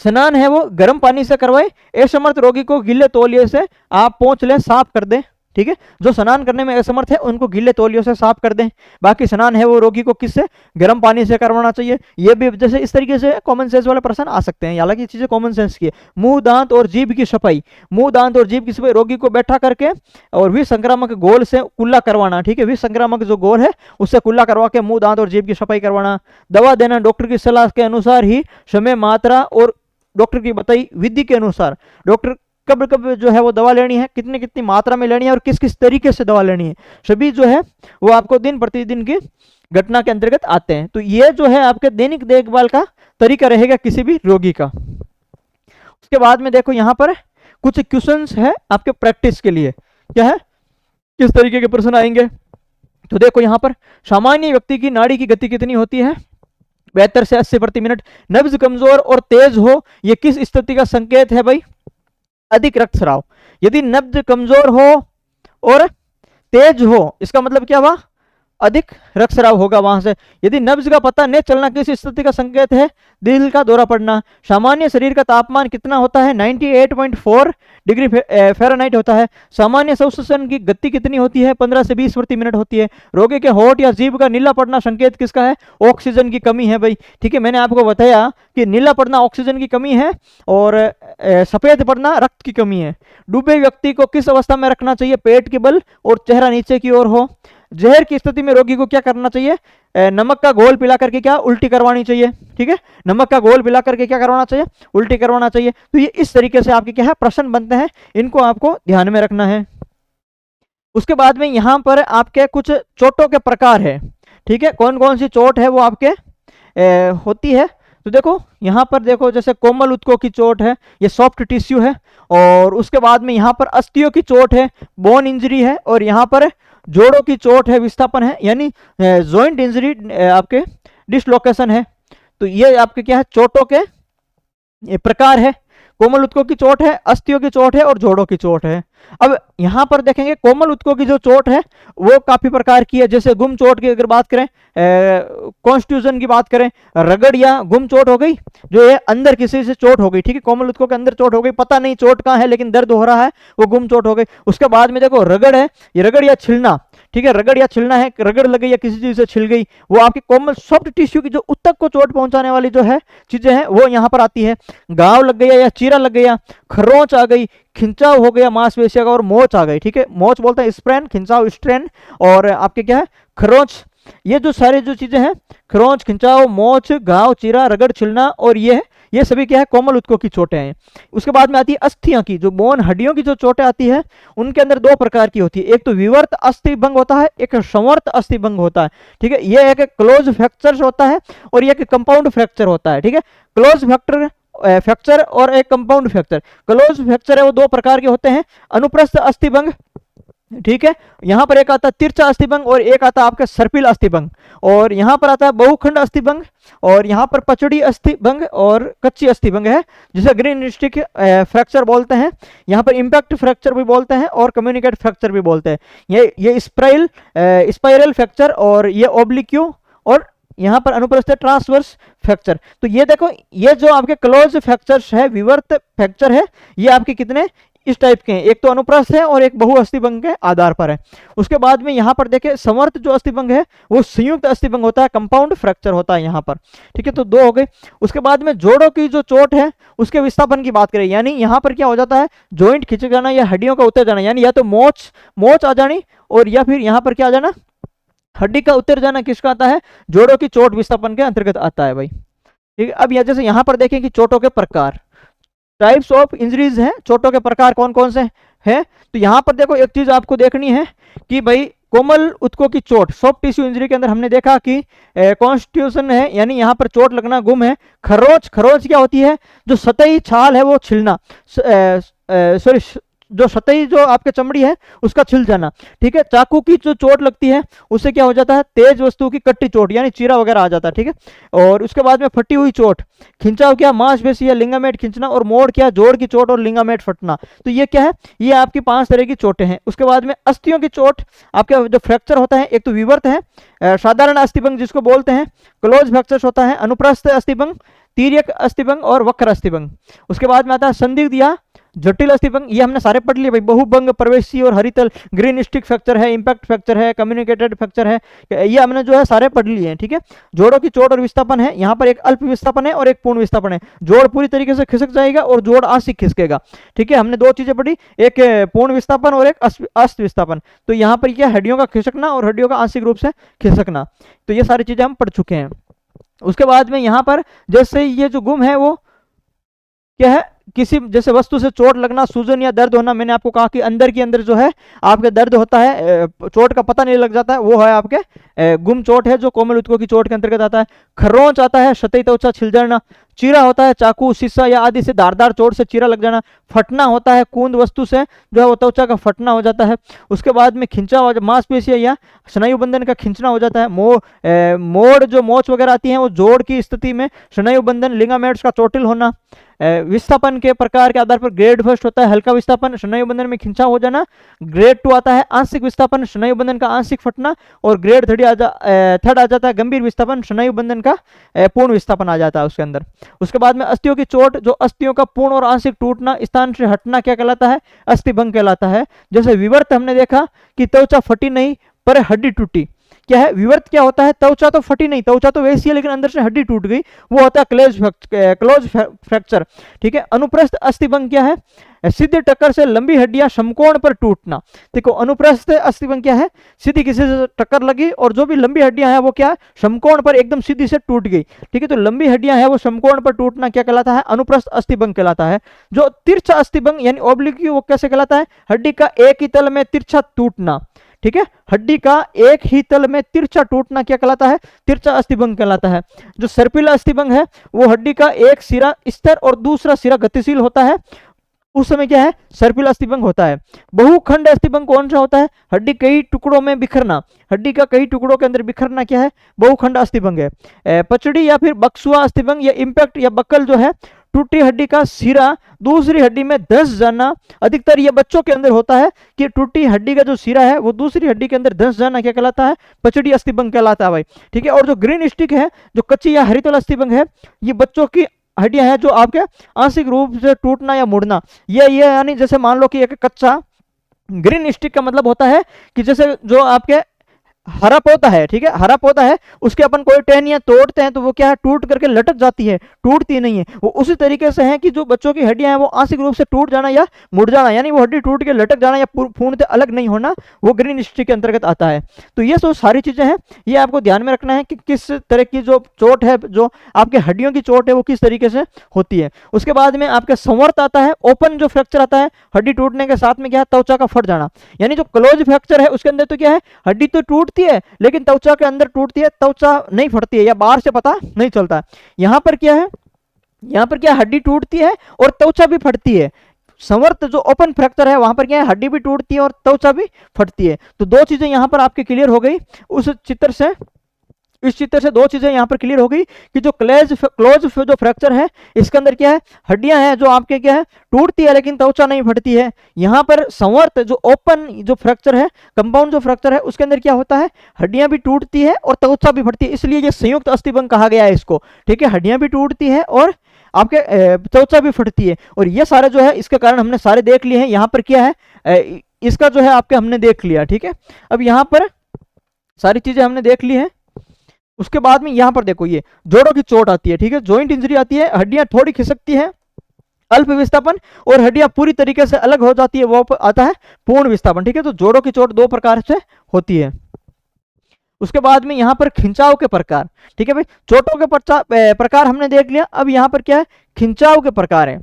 स्नान है वो गर्म पानी से करवाए, असमर्थ रोगी को गीले तौलिए से आप पोंछ लें, साफ कर दें। ठीक है, जो स्नान करने में असमर्थ है उनको गीले तौलियों से साफ कर दें। बाकी स्नान है वो रोगी को किससे, गर्म पानी से करवाना चाहिए। ये भी जैसे इस तरीके से कॉमन सेंस वाले प्रश्न आ सकते हैं, हालांकि चीजें कॉमन सेंस की है। मुंह, दांत और जीभ की सफाई, मुंह, दांत और जीभ की सफाई, रोगी को बैठा करके और विसंक्रामक गोल से कुल्ला करवाना। ठीक है, विसंक्रामक जो गोल है उससे कुल्ला करवा के मुंह, दांत और जीभ की सफाई करवाना। दवा देना डॉक्टर की सलाह के अनुसार ही, समय, मात्रा और डॉक्टर की बताई विधि के अनुसार। डॉक्टर कब कब जो है वो दवा लेनी है, कितनी कितनी मात्रा में लेनी है और किस किस तरीके से दवा लेनी है, सभी जो है वो आपको दिन प्रतिदिन की घटना के अंतर्गत आते हैं। तो ये जो है आपके दैनिक देखभाल का तरीका रहेगा किसी भी रोगी का। उसके बाद में देखो यहाँ पर कुछ क्वेश्चंस है आपके प्रैक्टिस के लिए, क्या है, किस तरीके के प्रश्न आएंगे। तो देखो यहाँ पर सामान्य व्यक्ति की नाड़ी की गति कितनी होती है, 72 से 80 प्रति मिनट। नब्ज कमजोर और तेज हो, ये किस स्थिति का संकेत है भाई, अधिक रक्तस्राव। यदि नब्ज कमजोर हो और तेज हो, इसका मतलब क्या हुआ, अधिक रक्तस्राव होगा वहां से। यदि नब्ज का पता नहीं चलना किस स्थिति का संकेत है, दिल का दौरा पड़ना। सामान्य शरीर का तापमान कितना होता है, 98.4 डिग्री फ़ारेनहाइट होता है। सामान्य श्वसन की गति कितनी होती है, 15 से 20 प्रति मिनट होती है। रोगी के होंठ या जीभ का नीला पड़ना संकेत किसका है, ऑक्सीजन की कमी है भाई। ठीक है, मैंने आपको बताया कि नीला पड़ना ऑक्सीजन की कमी है और सफेद पड़ना रक्त की कमी है। डूबे व्यक्ति को किस अवस्था में रखना चाहिए, पेट के बल और चेहरा नीचे की ओर हो। जहर की स्थिति में रोगी को क्या करना चाहिए, नमक का घोल पिला करके क्या, उल्टी करवानी चाहिए। ठीक है, नमक का घोल पिला करके क्या करवाना चाहिए, उल्टी करवाना चाहिए। तो ये इस तरीके से आपके क्या है प्रश्न बनते हैं, इनको आपको ध्यान में रखना है। उसके बाद में यहाँ पर आपके कुछ चोटों के प्रकार है। ठीक है, कौन कौन सी चोट है वो आपके होती है। तो देखो यहाँ पर देखो, जैसे कोमल ऊतकों की चोट है, ये सॉफ्ट टिश्यू है। और उसके बाद में यहाँ पर अस्थियों की चोट है, बोन इंजरी है। और यहाँ पर जोड़ों की चोट है, विस्थापन है, यानी जॉइंट इंजरी आपके डिसलोकेशन है। तो ये आपके क्या है, चोटों के ये प्रकार है। कोमल ऊतकों की चोट है, अस्थियों की चोट है और जोड़ों की चोट है। अब यहाँ पर देखेंगे कोमल ऊतकों की जो चोट है वो काफी प्रकार की है। जैसे गुम चोट की अगर बात करें, कॉन्स्टिट्यूशन की बात करें, रगड़ या गुम चोट हो गई, जो ये अंदर किसी से चोट हो गई। ठीक है, कोमल ऊतकों के अंदर चोट हो गई, पता नहीं चोट कहाँ है लेकिन दर्द हो रहा है, वो गुम चोट हो गई। उसके बाद में देखो रगड़ है, ये रगड़ या छिलना। ठीक है, रगड़ या छिलना है, रगड़ लग गई या किसी चीज से छिल गई, वो आपकी कोमल सॉफ्ट टिश्यू की जो ऊतक को चोट पहुंचाने वाली जो है चीजें हैं वो यहाँ पर आती है। घाव लग गया या चीरा लग गया, खरोंच आ गई, खिंचाव हो गया मांसपेशियों का और मोच आ गई। ठीक है, मोच बोलते हैं स्प्रेन, खिंचाव स्ट्रेन, और आपके क्या है खरोंच। ये जो सारी जो चीजें हैं, खरोंच, खिंचाव, मोच, घाव, चीरा, रगड़, छिलना, और ये सभी क्या है कोमल ऊतकों की चोटें हैं। उसके बाद में आती है अस्थियां की, जो बोन हड्डियों की जो चोटें आती है उनके अंदर दो प्रकार की होती है। एक तो विवर्त अस्थि भंग होता है, एक संवर्त अस्थि भंग होता है। ठीक है, ये एक क्लोज फ्रैक्चर होता है और ये एक कंपाउंड फ्रैक्चर होता है। ठीक है, क्लोज फ्रैक्चर और एक कंपाउंड फ्रैक्चर। क्लोज फ्रैक्चर है वो दो प्रकार के होते हैं, अनुप्रस्थ अस्थिभंग। ठीक है, यहां पर एक आता है तिरछा अस्थिभंग और एक आता है आपका सर्पिल अस्थिभंग। और यहां पर आता है बहुखंड अस्थिभंग, और यहां पर पचड़ी अस्थिभंग और कच्ची अस्थिभंग है, जिसे ग्रीन स्टिक फ्रैक्चर बोलते हैं। यहां पर इंपैक्ट फ्रैक्चर भी बोलते हैं और कम्युनिकेट फ्रैक्चर भी बोलते हैं। ये स्पाइरल फ्रैक्चर और ये ओब्लिक्यू, और यहाँ पर अनुप्रस्थ ट्रांसवर्स फ्रैक्चर। तो ये देखो, ये जो आपके क्लोज फ्रैक्चर्स है, विवर्त फ्रैक्चर है, ये आपके कितने इस टाइप के हैं, एक तो अनुप्रस्थ है और एक बहु अस्थिभंग के आधार पर है। उसके बाद में यहाँ पर देखें संवर्त जो अस्थिभंग है वो संयुक्त अस्थिभंग होता है, कंपाउंड फ्रैक्चर होता है यहाँ पर। ठीक है, तो दो हो गए। उसके बाद में जोड़ों की जो चोट है उसके विस्थापन की बात करें, यानी यहाँ पर क्या हो जाता है, जॉइंट खिंच जाना या हड्डियों का उतर जाना, यानी या तो मोच आ जानी और या फिर यहाँ पर क्या आ जाना, हड्डी का उतर जाना। किसका आता है, जोड़ों की चोट विस्थापन के अंतर्गत आता है भाई। ठीक है, अब जैसे यहाँ पर देखें कि चोटों के प्रकार, टाइप्स ऑफ इंजरीज हैं, चोटों के प्रकार कौन कौन से हैं। तो यहाँ पर देखो एक चीज आपको देखनी है कि भाई कोमल ऊतकों की चोट, सॉफ्ट टिश्यू इंजरी के अंदर हमने देखा कि कॉन्स्टिट्यूशन है, यानी यहाँ पर चोट लगना, गुम है। खरोंच क्या होती है, जो सतही छाल है वो छिलना, सॉरी जो सतही जो आपके चमड़ी है उसका छिल जाना, ठीक है। चाकू की जो चोट लगती है उससे क्या हो जाता है, तेज वस्तु की कट्टी चोट यानी चीरा वगैरह आ जाता है, ठीक है। और उसके बाद में फटी हुई चोट, खिंचाव क्या, मांसपेशी या लिंगामेट खिंचना, और मोड़ क्या, जोड़ की चोट और लिंगामेट फटना। तो ये क्या है, ये आपकी 5 तरह की चोटें हैं। उसके बाद में अस्थियों की चोट, आपका जो फ्रैक्चर होता है, एक तो विवर्त है, साधारण अस्थिभंग जिसको बोलते हैं, क्लोज फ्रैक्चर होता है, अनुप्रस्थ अस्थिभंग, तिर्यक अस्थिभंग और वक्र अस्थिभंग। उसके बाद में आता है संदिग्ध या जटिल अस्थिभंग, ये हमने सारे पढ़ लिए भाई, बहुभंग, प्रवेशी और हरितल, ग्रीन स्टिक फ्रैक्चर है, इंपैक्ट फ्रैक्चर है, कम्युनिकेटेड फ्रैक्चर है, ये हमने जो है सारे पढ़ लिए हैं, ठीक है। जोड़ों की चोट और विस्थापन है, यहाँ पर एक अल्प विस्थापन है और एक पूर्ण विस्थापन है। जोड़ पूरी तरीके से खिसक जाएगा और जोड़ आंशिक खिसकेगा, ठीक है। हमने 2 चीजें पढ़ी, एक पूर्ण विस्थापन और एक अस्त विस्थापन। तो यहाँ पर क्या, हड्डियों का खिसकना और हड्डियों का आंशिक रूप से खिसकना, तो ये सारी चीजें हम पढ़ चुके हैं। उसके बाद में यहाँ पर जैसे ये जो गुम है वो क्या है, किसी जैसे वस्तु से चोट लगना, सूजन या दर्द होना। मैंने आपको कहा कि अंदर के अंदर जो है आपके दर्द होता है, चोट का पता नहीं लग जाता है, वो है आपके गुम चोट है, जो कोमल ऊतकों की चोट के अंतर्गत आता है। खरोंच आता है, सतही त्वचा छिल जाना। चीरा होता है, चाकू, शीशा या आदि से धारदार चोट से चीरा लग जाना। फटना होता है, कूंद वस्तु से जो है वो त्वचा का फटना हो जाता है। उसके बाद में खिंचाव, मांसपेशियां या स्नायु बंधन का खिंचना हो जाता है। मोड़ जो मोच वगैरह आती है वो जोड़ की स्थिति में, स्नायु बंधन, लिगामेंट्स का चोटिल होना। विस्थापन के प्रकार के आधार पर ग्रेड फर्स्ट होता है हल्का विस्थापन, स्नायु बंधन में खिंचाव हो जाना। ग्रेड 2 आता है आंशिक विस्थापन, स्नायु बंधन का आंशिक फटना। और ग्रेड 3 आ जाता है गंभीर विस्थापन, स्नायु बंधन का पूर्ण विस्थापन आ जाता है उसके अंदर। उसके बाद में अस्थियों की चोट, जो अस्थियों का पूर्ण और आंशिक टूटना, स्थान से हटना क्या कहलाता है, अस्थिभंग कहलाता है। जैसे विवर्त हमने देखा कि त्वचा फटी नहीं पर हड्डी टूटी, क्या है विवर्त, क्या होता है, त्वचा तो फटी नहीं, त्वचा तो वैसी है लेकिन अंदर से हड्डी टूट गई, वो होता है क्लोज फ्रैक्चर, ठीक है। अनुप्रस्थ अस्थिभंग क्या है, सीधे टक्कर से लंबी हड्डियां समकोण पर टूटना। देखो अनुप्रस्थ अस्थिभंग क्या है, सीधी किसी से टक्कर लगी और जो भी लंबी हड्डियां हैं वो क्या है, समकोण पर एकदम सीधी से टूट गई, ठीक है। तो लंबी हड्डियां हैं वो समकोण पर टूटना क्या कहलाता है, अनुप्रस्थ अस्थिभंग कहलाता है। जो तिरछा अस्थिभंग यानी ओब्लिक, वो कैसे कहलाता है, हड्डी का एक ही तल में तिरछा टूटना, ठीक है। हड्डी का एक ही तल में तिरछा टूटना क्या कहलाता है, तिरछा अस्थिभंग कहलाता है। जो सर्पिल अस्थिभंग है वो हड्डी का एक सिरा स्थिर और दूसरा सिरा गतिशील होता है, उस समय क्या है, सर्पिल अस्थिभंग होता है। बहुखंड अस्थिभंग कौन सा होता है, हड्डी कई टुकड़ों में बिखरना, हड्डी का कई टुकड़ों के अंदर बिखरना क्या है, बहुखंड अस्थिभंग है। पचड़ी या फिर बक्सुआ अस्थिभंग या इंपैक्ट या बक्कल जो है, टूटी हड्डी का सिरा दूसरी हड्डी में धंस जाना। अधिकतर ये बच्चों के अंदर होता है कि टूटी हड्डी का जो सिरा है वो दूसरी हड्डी के अंदर धंस जाना क्या कहलाता है, पचड़ी अस्थिभंग कहलाता है भाई, ठीक है। और जो ग्रीन स्टिक है, जो कच्ची या हरितल अस्थिभंग है, ये बच्चों की हड्डियां हैं जो आपके आंशिक रूप से टूटना या मुड़ना। ये यानी जैसे मान लो कि एक कच्चा, ग्रीन स्टिक का मतलब होता है कि जैसे जो आपके हरा पौधा है, ठीक है, हरा पौधा है, उसके अपन कोई टहनियां तोड़ते हैं तो वो क्या है, टूट करके लटक जाती है, टूटती नहीं है। वो उसी तरीके से है कि जो बच्चों की हड्डियां हैं वो आंशिक रूप से टूट जाना या मुड़ जाना, यानी वो हड्डी टूट के लटक जाना या पूर्णतः अलग नहीं होना, वो ग्रीन स्टिक के अंतर्गत आता है। तो ये सब सारी चीजें हैं, ये आपको ध्यान में रखना है कि किस तरह की जो चोट है, जो आपके हड्डियों की चोट है वो किस तरीके से होती है। उसके बाद में आपके संवर्त आता है, ओपन जो फ्रैक्चर आता है, हड्डी टूटने के साथ में क्या है, त्वचा का फट जाना। यानी जो क्लोज फ्रैक्चर है उसके अंदर तो क्या है, हड्डी तो टूटती है लेकिन त्वचा के अंदर टूटती है, त्वचा नहीं फटती है या बाहर से पता नहीं चलता। यहां पर क्या है, यहां पर क्या हड्डी टूटती है और त्वचा भी फटती है। संवर्त जो ओपन फ्रैक्चर है वहां पर क्या है, हड्डी भी टूटती है और त्वचा भी फटती है। तो 2 चीजें यहां पर आपके क्लियर हो गई उस चित्र से। इस चित्र से 2 चीजें यहां पर क्लियर हो गई कि जो क्लोज जो फ्रैक्चर है इसके अंदर क्या है, हड्डियां हैं जो आपके क्या है, टूटती है लेकिन त्वचा नहीं फटती है। यहां पर संवर्त जो ओपन जो फ्रैक्चर है, कंपाउंड जो फ्रैक्चर है, उसके अंदर क्या होता है, हड्डियां भी टूटती है और त्वचा भी फटती है, इसलिए ये संयुक्त अस्थिभंग कहा गया है इसको, ठीक है। हड्डियां भी टूटती है और आपके त्वचा भी फटती है। और ये सारे जो है इसके कारण हमने सारे देख लिए हैं। यहाँ पर क्या है, इसका जो है आपके हमने देख लिया, ठीक है। अब यहाँ पर सारी चीजें हमने देख ली हैं। उसके बाद में यहां पर देखो, ये जोड़ों की चोट आती है, ठीक है, जॉइंट इंजरी आती है, हड्डियां थोड़ी खिसकती है, अल्प विस्थापन, और हड्डियां पूरी तरीके से अलग हो जाती है, वो आता है पूर्ण विस्थापन, ठीक है। तो जोड़ों की चोट 2 प्रकार से होती है। उसके बाद में यहां पर खिंचाव के प्रकार, ठीक है भाई, चोटों के प्रकार हमने देख लिया। अब यहां पर क्या है, खिंचाव के प्रकार है।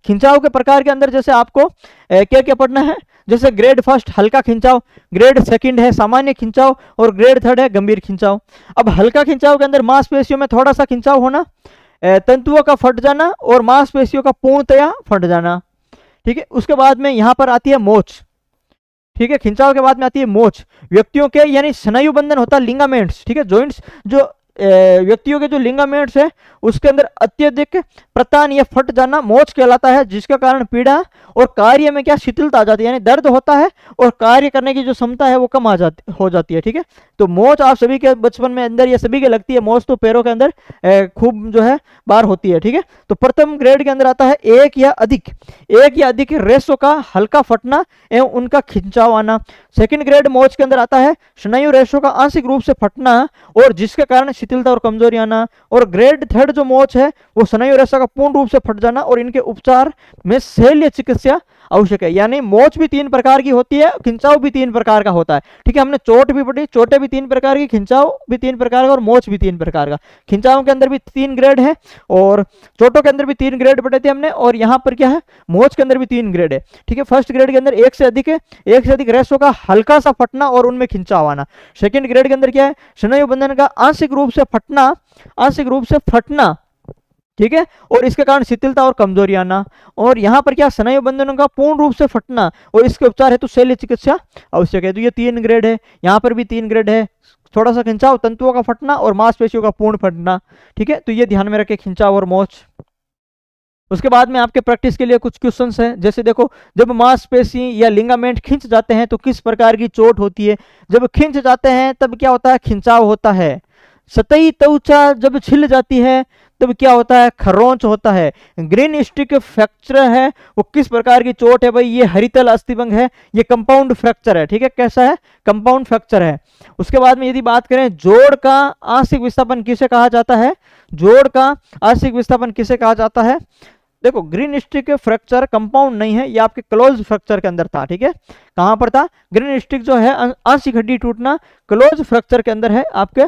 खिंचाव के प्रकार के अंदर जैसे आपको क्या क्या पढ़ना है, जैसे ग्रेड 1 हल्का खिंचाव, ग्रेड 2 है सामान्य खिंचाव, और ग्रेड 3 है गंभीर खिंचाव। अब हल्का खिंचाव के अंदर मांसपेशियों में थोड़ा सा खिंचाव होना, तंतुओं का फट जाना और मांसपेशियों का पूर्णतया फट जाना, ठीक है। उसके बाद में यहाँ पर आती है मोच, ठीक है। खिंचाव के बाद में आती है मोच। व्यक्तियों के यानी स्नायु बंधन होता है लिंगामेंट्स, ठीक है, जॉइंट्स, जो व्यक्तियों के जो लिंगामेंट्स है उसके अंदर अत्यधिक प्रतान या फट जाना मोच कहलाता है, जिसके कारण पीड़ा और कार्य में क्या शिथिलता आ जाती है, यानी दर्द होता है और कार्य करने की जो क्षमता है वो कम हो जाती है, ठीक है। तो मोच आप सभी के बचपन में अंदर या सभी के लगती है, मोच तो पैरों के अंदर खूब जो है बार होती है, ठीक है। तो प्रथम ग्रेड के अंदर आता है एक या अधिक रेशों का हल्का फटना एवं उनका खिंचाव आना। सेकंड ग्रेड मोच के अंदर आता है स्नायु रेशों का आंशिक रूप से फटना और जिसके कारण शिथिलता और कमजोरी आना। और ग्रेड थर्ड जो मोच है वो स्नायु रेशा का पूर्ण रूप से फट जाना और इनके उपचार में शल्य चिकित्सा आवश्यक है। यानी मोच भी 3 प्रकार की होती है, खिंचाव भी 3 प्रकार का होता है, ठीक है। हमने चोट भी पढ़ी, चोटें भी 3 प्रकार की, खिंचाव भी 3 प्रकार का और मोच भी 3 प्रकार का। खिंचाव के अंदर भी 3 ग्रेड है और चोटों के अंदर भी 3 ग्रेड पढ़े थे हमने, और यहाँ पर क्या है मोच के अंदर भी 3 ग्रेड है, ठीक है। फर्स्ट ग्रेड के अंदर एक से अधिक रेशों का हल्का सा फटना और उनमें खिंचाव आना। सेकेंड ग्रेड के अंदर क्या है स्नायु बंधन का आंशिक रूप से फटना, ठीक है, और इसके कारण शिथिलता और कमजोरी आना। और यहाँ पर क्या स्नायु बंधनों का पूर्ण रूप से फटना और इसके उपचार हेतु शल्य चिकित्सा आवश्यक है। तो ये 3 ग्रेड है, यहाँ पर भी 3 ग्रेड है, थोड़ा सा खिंचाव, तंतुओं का फटना और मांसपेशियों का पूर्ण फटना, ठीक है। तो ये ध्यान में रखे खिंचाव और मोच। उसके बाद में आपके प्रैक्टिस के लिए कुछ क्वेश्चंस हैं, जैसे देखो जब मांसपेशी या लिगामेंट खिंच जाते हैं तो किस प्रकार की चोट होती है। जब खिंच जाते हैं तब क्या होता है खिंचाव होता है। सतही त्वचा जब छिल जाती है तब क्या होता है खरोंच होता है। ग्रीन स्टिक फ्रैक्चर है वो किस प्रकार की चोट है भाई, ये हरितल अस्थिभंग है, ये कंपाउंड फ्रैक्चर है, ठीक है। कैसा है कंपाउंड फ्रैक्चर है। उसके बाद में यदि बात करें जोड़ का आंशिक विस्थापन किसे कहा जाता है, जोड़ का आंशिक विस्थापन किसे कहा जाता है। देखो ग्रीन स्टिक फ्रैक्चर कंपाउंड नहीं है, ये आपके क्लोज फ्रैक्चर के अंदर था, ठीक है। कहां पर था ग्रीन स्टिक जो है आंशिक हड्डी टूटना क्लोज फ्रैक्चर के अंदर है, आपके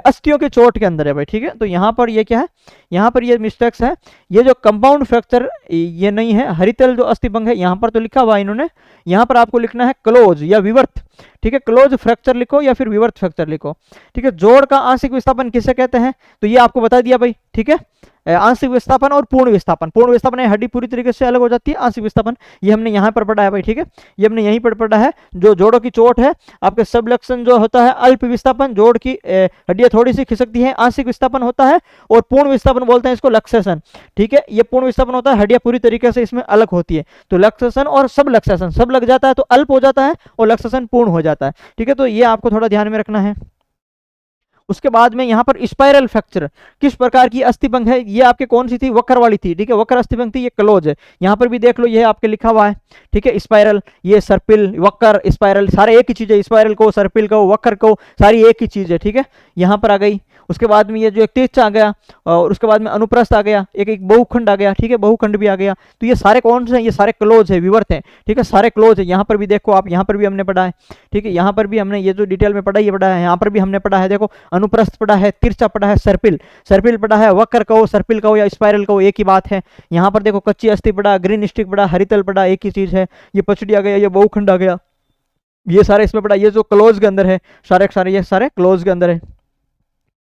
अस्थियों के चोट के अंदर है भाई, ठीक है। तो यहाँ पर ये क्या है, यहाँ पर ये मिस्टेक्स है, ये जो कंपाउंड फ्रैक्चर ये नहीं है, हरितल जो अस्थिभंग है यहाँ पर तो लिखा हुआ है इन्होंने, यहाँ पर आपको लिखना है क्लोज या विवर्त, ठीक है। क्लोज फ्रैक्चर लिखो या फिर विवर्त फ्रैक्चर लिखो, ठीक है। जोड़ का आंशिक विस्थापन किसे कहते हैं, तो ये आपको बता दिया भाई, ठीक है। आंशिक विस्थापन और पूर्ण विस्थापन, पूर्ण विस्थापन हड्डी पूरी तरीके से अलग हो जाती है, आंशिक विस्थापन ये हमने यहाँ पर पढ़ा है भाई, ठीक है। ये हमने यहीं पर पढ़ा है। जो जोड़ों की चोट है आपके सबलक्षण जो होता है अल्प विस्थापन, जोड़ की हड्डियां थोड़ी सी खिसकती हैं, आंशिक विस्थापन होता है। और पूर्ण विस्थापन बोलते हैं इसको लक्सेशन, ठीक है। ये पूर्ण विस्थापन होता है हड्डियां पूरी तरीके से इसमें अलग होती है। तो लक्सेशन और सब लक्सेशन, सब लग जाता है तो अल्प हो जाता है और लक्सेशन पूर्ण हो जाता है, ठीक है। तो ये आपको थोड़ा ध्यान में रखना है। उसके बाद में यहाँ पर स्पाइरल फ्रैक्चर किस प्रकार की अस्थिभंग है, ये आपके कौन सी थी वक्र वाली थी, ठीक है। वक्र अस्थिभंग थी, ये क्लोज है, यहाँ पर भी देख लो ये आपके लिखा हुआ है, ठीक है। स्पाइरल ये सर्पिल वक्र स्पाइरल सारे एक ही चीज है, स्पाइरल को सर्पिल को वक्र को सारी एक ही चीज है, ठीक है। यहाँ पर आ गई। उसके बाद में ये जो एक तिरछा आ गया और उसके बाद में अनुप्रस्थ आ गया, एक बहुखंड आ गया, ठीक है, बहुखंड भी आ गया। तो ये सारे कौन से हैं, ये सारे क्लोज है, विवर्त हैं, ठीक है, सारे क्लोज है। यहाँ पर भी देखो आप, यहाँ पर भी हमने पढ़ा है, ठीक है। यहाँ पर भी हमने ये जो डिटेल में पढ़ा ये पढ़ा है, यहाँ पर भी हमने पढ़ा है, देखो अनुप्रस्थ पढ़ा है, तिरछा पढ़ा है, सर्पिल पढ़ा है, वक्र कहो सर्पिल कहो या स्पाइरल कहो एक ही बात है। यहाँ पर देखो कच्ची अस्थि पढ़ा, ग्रीन स्टिक पढ़ा, हरितल पढ़ा, एक ही चीज है। ये पचड़ी आ गया, ये बहुखंड आ गया, ये सारे इसमें पढ़ा, ये जो क्लोज के अंदर है सारे सारे, ये सारे क्लोज के अंदर है,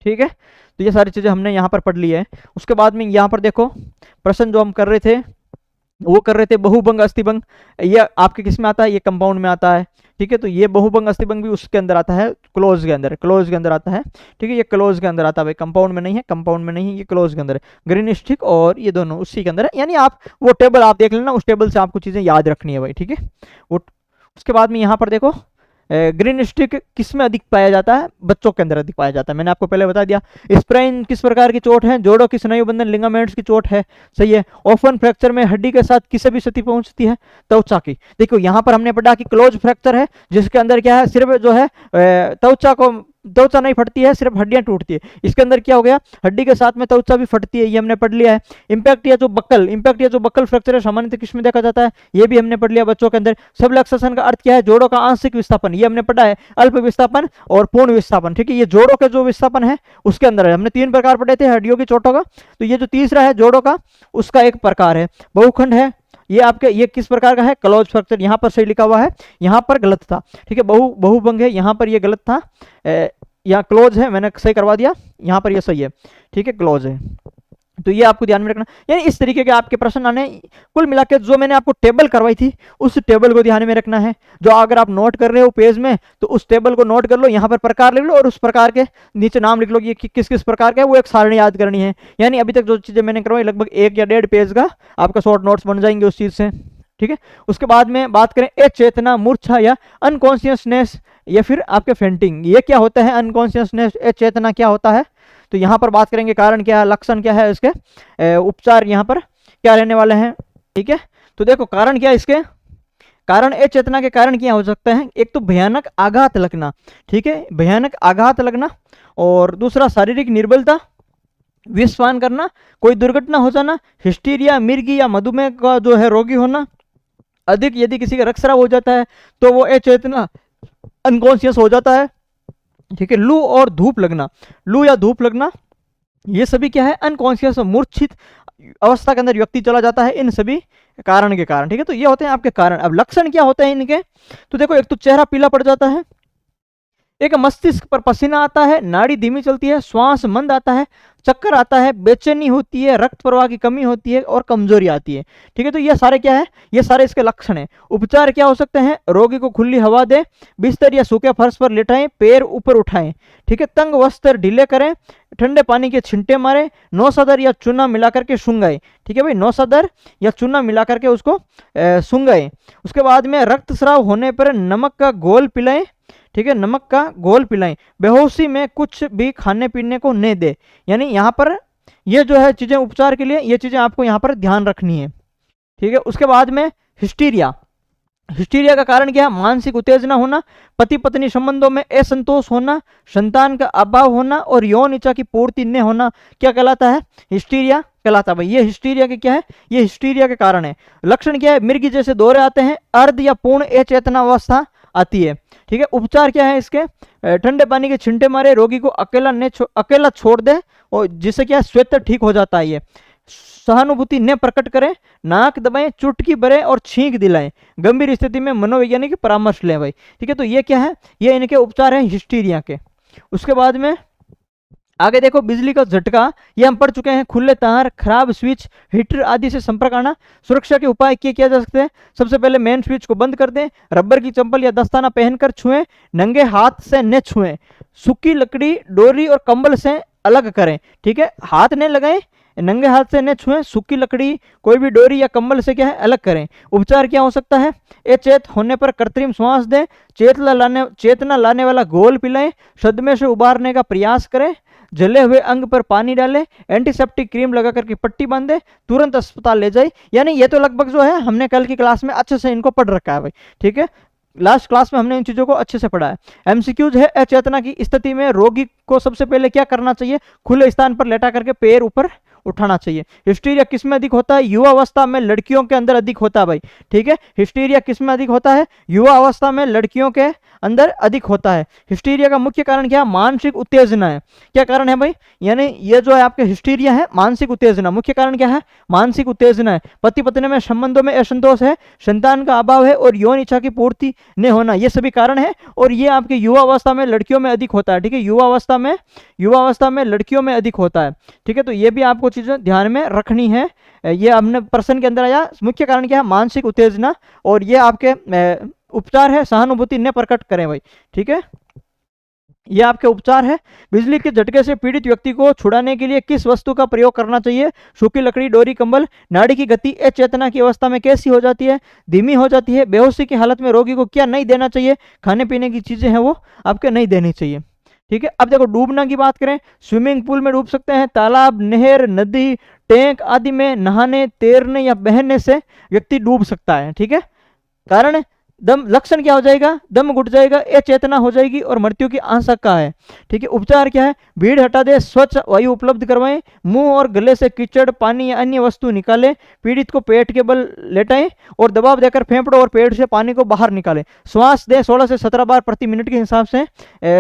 ठीक है। तो ये सारी चीजें हमने यहाँ पर पढ़ ली है। उसके बाद में यहाँ पर देखो प्रश्न जो हम कर रहे थे वो कर रहे थे बहुभंग अस्थिभंग, ये आपके किस में आता है, ये कंपाउंड में आता है, ठीक है। तो ये बहुभंग अस्थिभंग भी उसके अंदर आता है, क्लोज के अंदर आता है, ठीक है। ये क्लोज के अंदर आता है भाई, कंपाउंड में नहीं है, कंपाउंड में नहीं है, ये क्लोज के अंदर है। ग्रीन स्टिक और ये दोनों उसी के अंदर है, यानी आप वो टेबल आप देख लेना, उस टेबल से आपको चीजें याद रखनी है भाई, ठीक है। वो उसके बाद में यहाँ पर देखो ग्रीन स्टिक किस में अधिक पाया जाता है, बच्चों के अंदर अधिक पाया जाता है, मैंने आपको पहले बता दिया। स्प्रेन किस प्रकार की चोट है, जोड़ों की स्नायु बंधन लिगामेंट्स की चोट है, सही है। ओपन फ्रैक्चर में हड्डी के साथ किसे भी क्षति पहुंचती है, त्वचा की। देखो यहाँ पर हमने पढ़ा कि क्लोज फ्रैक्चर है जिसके अंदर क्या है सिर्फ जो है त्वचा नहीं फटती है, सिर्फ हड्डियां टूटती है। इसके अंदर क्या हो गया हड्डी के साथ में त्वचा भी फटती है, ये हमने पढ़ लिया है। इंपैक्ट या जो बक्कल फ्रैक्चर है सामान्यतः किस में देखा जाता है, ये भी हमने पढ़ लिया बच्चों के अंदर। सबलक्सेशन का अर्थ क्या है, जोड़ों का आंशिक विस्थापन, ये हमने पढ़ा है। अल्प विस्थापन और पूर्ण विस्थापन, ठीक है। ये जोड़ों का जो विस्थापन है उसके अंदर है, हमने 3 प्रकार पढ़े थे हड्डियों की चोटों का। तो ये जो तीसरा है जोड़ों का, उसका एक प्रकार है। बहुखंड है, ये आपके ये किस प्रकार का है, क्लोज फ्रैक्चर, यहाँ पर सही लिखा हुआ है, यहाँ पर गलत था, ठीक है। बहुभंग है, यहाँ पर ये गलत था, यहाँ क्लोज है, मैंने सही करवा दिया, यहाँ पर ये सही है, ठीक है, क्लोज है। तो ये आपको ध्यान में रखना, यानी इस तरीके के आपके प्रश्न आने। कुल मिला के जो मैंने आपको टेबल करवाई थी उस टेबल को ध्यान में रखना है। जो अगर आप नोट कर रहे हो पेज में तो उस टेबल को नोट कर लो, यहाँ पर प्रकार लिख लो और उस प्रकार के नीचे नाम लिख लो ये किस किस प्रकार का है, वो एक सारणी याद करनी है। यानी अभी तक जो चीज़ें मैंने करवाई लगभग 1 या 1.5 पेज का आपका शॉर्ट नोट्स बन जाएंगे उस चीज़ से। ठीक है, उसके बाद में बात करें अचेतना, मूर्छा या अनकॉन्शियसनेस या फिर आपके फेंटिंग, ये क्या होता है? अनकॉन्शियसनेस, अचेतना क्या होता है? तो यहाँ पर बात करेंगे कारण क्या है, लक्षण क्या है, इसके उपचार यहाँ पर क्या रहने वाले हैं। ठीक है, तो देखो कारण क्या है इसके, कारण अचेतना के कारण क्या हो सकते हैं? एक तो भयानक आघात लगना, ठीक है, भयानक आघात लगना, और दूसरा शारीरिक निर्बलता, विषपान करना, कोई दुर्घटना हो जाना, हिस्टीरिया, मिर्गी या मधुमेह का जो है रोगी होना, अधिक यदि किसी का रक्तस्राव हो जाता है तो वो अचेतना अनकॉन्शियस हो जाता है। ठीक है, लू और धूप लगना, लू या धूप लगना, ये सभी क्या है? अनकॉन्शियस मूर्छित अवस्था के अंदर व्यक्ति चला जाता है इन सभी कारण के कारण। ठीक है, तो ये होते हैं आपके कारण। अब लक्षण क्या होते हैं इनके? तो देखो, एक तो चेहरा पीला पड़ जाता है, एक मस्तिष्क पर पसीना आता है, नाड़ी धीमी चलती है, श्वास मंद आता है, चक्कर आता है, बेचैनी होती है, रक्त प्रवाह की कमी होती है और कमजोरी आती है। ठीक है, तो ये सारे क्या है? ये सारे इसके लक्षण हैं। उपचार क्या हो सकते हैं? रोगी को खुली हवा दें, बिस्तर या सूखे फर्श पर लेटाएं, पैर ऊपर उठाएं। ठीक है, तंग वस्त्र ढीले करें, ठंडे पानी के छिंटे मारें, नौसदर या चूना मिलाकर के सूंघाएं। ठीक है भाई, नौसदर या चूना मिलाकर के उसको सूंघाएं। उसके बाद में रक्तस्राव होने पर नमक का घोल पिलाएं। ठीक है, नमक का घोल पिलाएं। बेहोशी में कुछ भी खाने पीने को नहीं दे। यानी यहाँ पर ये जो है चीज़ें उपचार के लिए, ये चीज़ें आपको यहाँ पर ध्यान रखनी है। ठीक है, उसके बाद में हिस्टीरिया, हिस्टीरिया का कारण क्या है? मानसिक उत्तेजना होना, पति पत्नी संबंधों में असंतोष होना, संतान का अभाव होना और यौन इच्छा की पूर्ति न होना, क्या कहलाता है? हिस्टीरिया कहलाता है भाई। ये हिस्टीरिया के क्या है? ये हिस्टीरिया के कारण है। लक्षण क्या है? मिर्गी जैसे दौरे आते हैं, अर्ध या पूर्ण अचेतना अवस्था आती है। ठीक है, उपचार क्या है इसके? ठंडे पानी के छिंटे मारे, रोगी को अकेला छोड़ दे और जिससे क्या श्वेत ठीक हो जाता है। ये सहानुभूति न प्रकट करें, नाक दबाएं, चुटकी भरें और छींक दिलाएं, गंभीर स्थिति में मनोवैज्ञानिक परामर्श लें भाई। ठीक है, तो ये क्या है? ये इनके उपचार हैं हिस्टीरिया के। उसके बाद में आगे देखो, बिजली का झटका, ये हम पढ़ चुके हैं। खुले तार, खराब स्विच, हीटर आदि से संपर्क आना। सुरक्षा के उपाय किए जा सकते हैं। सबसे पहले मेन स्विच को बंद कर दें, रबर की चंपल या दस्ताना पहनकर छुएं, नंगे हाथ से न छुएं, सूखी लकड़ी, डोरी और कंबल से अलग करें। ठीक है, हाथ न लगाएं, नंगे हाथ से न छुएं, सूखी लकड़ी, कोई भी डोरी या कंबल से क्या है? अलग करें। उपचार क्या हो सकता है? अचेत होने पर कृत्रिम श्वास दें, चेतना लाने वाला घोल पिलाएं, सदमे से उबारने का प्रयास करें, जले हुए अंग पर पानी डालें, एंटीसेप्टिक क्रीम लगा करके पट्टी बांधे, तुरंत अस्पताल ले जाए। यानी ये तो लगभग जो है हमने कल की क्लास में अच्छे से इनको पढ़ रखा है भाई। ठीक है, लास्ट क्लास में हमने इन चीज़ों को अच्छे से पढ़ा है। एमसीक्यूज है, अचेतना की स्थिति में रोगी को सबसे पहले क्या करना चाहिए? खुले स्थान पर लेटा करके पैर ऊपर उठाना चाहिए। हिस्टीरिया किस में अधिक होता है? युवा अवस्था में लड़कियों के अंदर अधिक होता है भाई। ठीक है, हिस्टीरिया किस में अधिक होता है? युवा अवस्था में लड़कियों के अंदर अधिक होता है। हिस्टीरिया का मुख्य कारण क्या है? मानसिक उत्तेजना है। क्या कारण है भाई? यानी ये जो है आपके हिस्टीरिया है, मानसिक उत्तेजना। मुख्य कारण क्या है? मानसिक उत्तेजना है। पति पत्नी में संबंधों में असंतोष है, संतान का अभाव है और यौन इच्छा की पूर्ति न होना, ये सभी कारण है। और ये आपके युवा अवस्था में लड़कियों में अधिक होता है। ठीक है, युवा अवस्था में लड़कियों में अधिक होता है। ठीक है, तो ये भी आपको चीजें ध्यान में रखनी है। ये हमने प्रश्न के अंदर आया, मुख्य कारण क्या है? मानसिक उत्तेजना। और ये आपके उपचार है, सहानुभूति न प्रकट करें भाई। ठीक है, ये आपके उपचार है। बिजली के झटके से पीड़ित व्यक्ति को छुड़ाने के लिए किस वस्तु का प्रयोग करना चाहिए? सूखी लकड़ी, डोरी, कंबल। नाड़ी की गति अचेतना की अवस्था में कैसी हो जाती है? धीमी हो जाती है। बेहोशी की हालत में रोगी को क्या नहीं देना चाहिए? खाने पीने की चीजें हैं वो आपके नहीं देनी चाहिए। ठीक है, अब देखो डूबना की बात करें, स्विमिंग पूल में डूब सकते हैं, तालाब, नहर, नदी, टैंक आदि में नहाने, तैरने या बहने से व्यक्ति डूब सकता है। ठीक है, कारण दम, लक्षण क्या हो जाएगा? दम घुट जाएगा, अचेतना हो जाएगी और मृत्यु की आशंका है। ठीक है, उपचार क्या है? भीड़ हटा दे, स्वच्छ वायु उपलब्ध करवाएं, मुंह और गले से कीचड़, पानी या अन्य वस्तु निकालें, पीड़ित को पेट के बल लेटाएं और दबाव देकर फेफड़ों और पेट से पानी को बाहर निकालें। श्वास दें, 16 से 17 बार प्रति मिनट के हिसाब से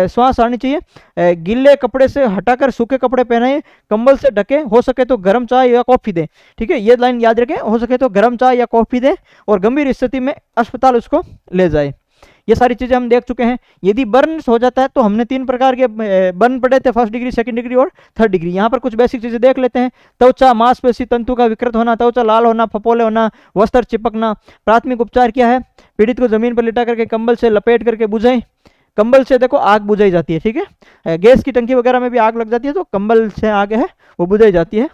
श्वास आनी चाहिए। गीले कपड़े से हटाकर सूखे कपड़े पहनाएं, कंबल से ढके, हो सके तो गर्म चाय या कॉफी दें। ठीक है, ये लाइन याद रखें, हो सके तो गर्म चाय या कॉफी दें और गंभीर स्थिति में अस्पताल उसको ले जाए। ये सारी चीजें हम देख चुके हैं। यदि बर्न हो जाता है तो हमने 3 प्रकार के बर्न पढ़े थे, फर्स्ट डिग्री, सेकंड डिग्री और थर्ड डिग्री। यहाँ पर कुछ बेसिक चीजें देख लेते हैं। त्वचा मांसपेशी तंतु का विकृत होना, त्वचा लाल होना, फपोले होना, वस्त्र चिपकना। प्राथमिक उपचार क्या है? पीड़ित को जमीन पर लिटा करके कंबल से लपेट करके बुझाएं। कंबल से देखो आग बुझाई जाती है, ठीक है। गैस की टंकी वगैरह में भी आग लग जाती है तो कंबल से आग है वो बुझाई जाती है,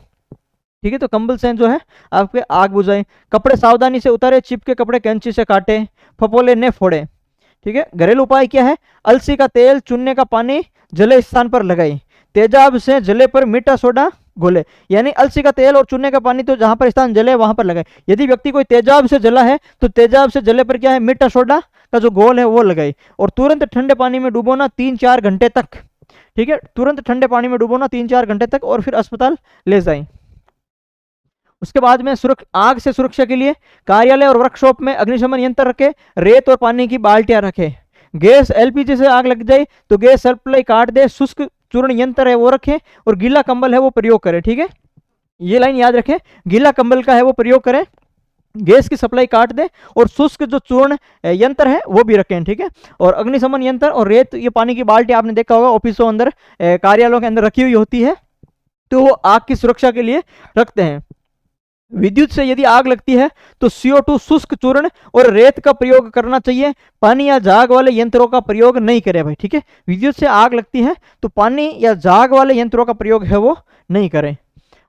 ठीक है। तो कंबल से जो है आपके आग बुझाएं। कपड़े सावधानी से उतारे, चिपके कपड़े कैंची से काटे, फपोले ने फोड़े, ठीक है। घरेलू उपाय क्या है? अलसी का तेल, चूने का पानी जले स्थान पर लगाई। तेजाब से जले पर मीठा सोडा घोले, यानी अलसी का तेल और चूने का पानी तो जहां पर स्थान जले वहां पर लगाए। यदि व्यक्ति कोई तेजाब से जला है तो तेजाब से जले पर क्या है? मीठा सोडा का जो घोल है वो लगाई। और तुरंत ठंडे पानी में डुबोना 3-4 घंटे तक, ठीक है। तुरंत ठंडे पानी में डुबोना 3-4 घंटे तक और फिर अस्पताल ले जाएं। उसके बाद में आग से सुरक्षा के लिए कार्यालय और वर्कशॉप में अग्निशमन यंत्र रखे, रेत और पानी की बाल्टियां रखे। गैस एलपीजी से आग लग जाए तो गैस सप्लाई काट दे, शुष्क चूर्ण यंत्र है वो रखें और गीला कंबल है वो प्रयोग करें, ठीक है। ये लाइन याद रखें, गीला कंबल का है वो प्रयोग करें, गैस की सप्लाई काट दे और शुष्क जो चूर्ण यंत्र है वो भी रखें, ठीक है। और अग्निशमन यंत्र और रेत, ये पानी की बाल्टी आपने देखा होगा ऑफिसों अंदर, कार्यालयों के अंदर रखी हुई होती है, तो वो आग की सुरक्षा के लिए रखते हैं। विद्युत से यदि आग लगती है तो CO2 शुष्क चूर्ण और रेत का प्रयोग करना चाहिए, पानी या झाग वाले यंत्रों का प्रयोग नहीं करें भाई, ठीक है। विद्युत से आग लगती है तो पानी या झाग वाले यंत्रों का प्रयोग है वो नहीं करें।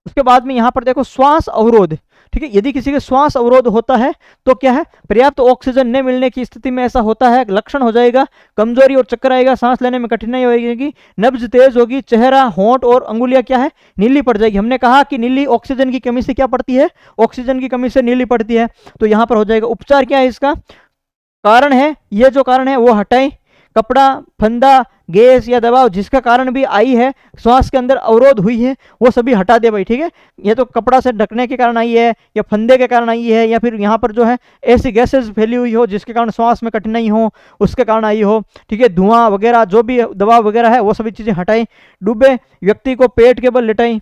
उसके बाद में यहाँ पर देखो श्वास अवरोध, ठीक है। यदि किसी के श्वास अवरोध होता है तो क्या है? पर्याप्त ऑक्सीजन न मिलने की स्थिति में ऐसा होता है, लक्षण हो जाएगा कमजोरी और चक्कर आएगा, सांस लेने में कठिनाई होगी, नब्ज तेज होगी, चेहरा, होंठ और अंगुलियां क्या है? नीली पड़ जाएगी। हमने कहा कि नीली ऑक्सीजन की कमी से क्या पड़ती है? ऑक्सीजन की कमी से नीली पड़ती है, तो यहां पर हो जाएगा। उपचार क्या है इसका? कारण है, ये जो कारण है वो हटाएं। कपड़ा, फंदा, गैस या दबाव जिसका कारण भी आई है, श्वास के अंदर अवरोध हुई है, वो सभी हटा दे भाई, ठीक है। ये तो कपड़ा से ढकने के कारण आई है या फंदे के कारण आई है या फिर यहाँ पर जो है ऐसी गैसेस फैली हुई हो जिसके कारण श्वास में कठिनाई हो, उसके कारण आई हो, ठीक है। धुआं वगैरह जो भी दबाव वगैरह है वो सभी चीजें हटाएं। डूबे व्यक्ति को पेट के बल लिटाएं,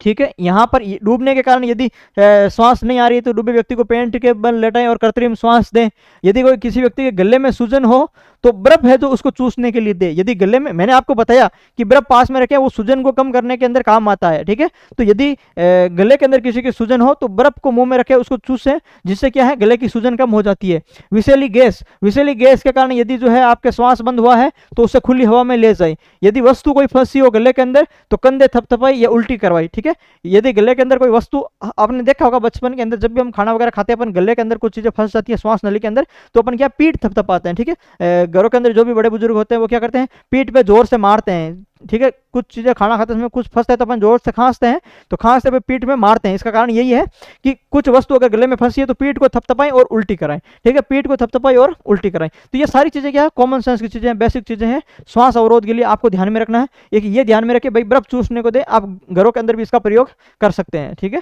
ठीक है। यहाँ पर डूबने के कारण यदि श्वास नहीं आ रही है तो डूबे व्यक्ति को पेट के बल लेटाएं और कृत्रिम श्वास दें। यदि कोई किसी व्यक्ति के गले में सूजन हो तो बर्फ है जो उसको चूसने के लिए दे। यदि गले में, मैंने आपको बताया कि बर्फ पास में रखें, वो सूजन को कम करने के अंदर काम आता है, ठीक है। तो यदि गले के अंदर किसी की सूजन हो तो बर्फ को मुंह में रखे, उसको चूसें, जिससे क्या है? गले की सूजन कम हो जाती है। विषैली गैस, विषैली गैस के कारण यदि जो है आपके श्वास बंद हुआ है तो उसे खुली हवा में ले जाए। यदि वस्तु कोई फंसी हो गले के अंदर तो कंधे थपथपाई या उल्टी करवाई, ठीक है। यदि गले के अंदर कोई वस्तु, आपने देखा होगा बचपन के अंदर जब भी हम खाना वगैरह खाते हैं अपन गले के अंदर कुछ चीजें फंस जाती है श्वास नली के अंदर, तो अपन क्या? पीठ थपथपाते हैं, ठीक है। घरों के अंदर जो भी बड़े बुजुर्ग होते हैं वो क्या करते हैं? पीठ पे जोर से मारते हैं, ठीक है। कुछ चीजें खाना खाते समय कुछ फंसता है तो अपन जोर से खांसते हैं, तो खांसते पे पीठ में मारते हैं। इसका कारण यही है कि कुछ वस्तु अगर गले में फंसी है तो पीठ को थपथपाएं और उल्टी कराएं, ठीक है। पीठ को थपथपाएं और उल्टी कराएं। तो ये सारी चीजें क्या है? कॉमन सेंस की चीजें, बेसिक चीजें हैं। श्वास अवरोध के लिए आपको ध्यान में रखना है, एक ये ध्यान में रखे भाई बर्फ चूसने को दे, आप घरों के अंदर भी इसका प्रयोग कर सकते हैं, ठीक है।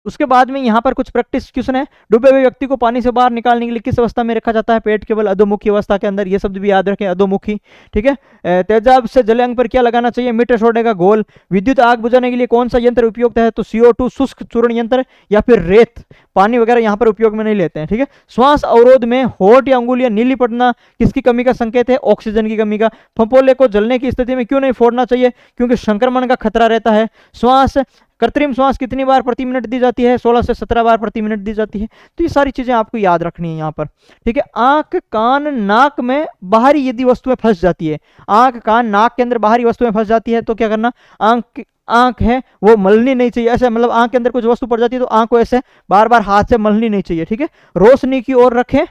उसके बाद में यहाँ पर कुछ प्रैक्टिस क्वेश्चन है। डूबे हुए व्यक्ति को पानी से बाहर निकालने के लिए किस अवस्था में रखा जाता है? पेट केवल अधोमुखी अवस्था के अंदर, ये शब्द भी याद रखें, अधोमुखी, ठीक है। तेजाब से जले अंग पर क्या लगाना चाहिए? मीठे सोडे का घोल। विद्युत आग बुझाने के लिए कौन सा यंत्र उपयुक्त है? तो CO2 शुष्क चूर्ण यंत्र या फिर रेत, पानी वगैरह यहाँ पर उपयोग में नहीं लेते हैं, ठीक है। श्वास अवरोध में होठ या अंगुलियां नीली पड़ना किसकी कमी का संकेत है? ऑक्सीजन की कमी का। फंपोले को जलने की स्थिति में क्यों नहीं फोड़ना चाहिए? क्योंकि संक्रमण का खतरा रहता है। श्वास, कृत्रिम श्वास कितनी बार प्रति मिनट दी जाती है? 16 से 17 बार प्रति मिनट दी जाती है। तो ये सारी चीजें आपको याद रखनी है यहाँ पर, ठीक है। आंख, कान, नाक में बाहरी यदि वस्तुएं फंस जाती है, आंख, कान, नाक के अंदर बाहरी वस्तुएं फंस जाती है तो क्या करना? आंख है वो मलनी नहीं चाहिए, ऐसे मतलब आंख के अंदर कुछ वस्तु पड़ जाती है तो आंख को ऐसे बार बार हाथ से मलनी नहीं चाहिए, ठीक है। रोशनी की ओर रखें,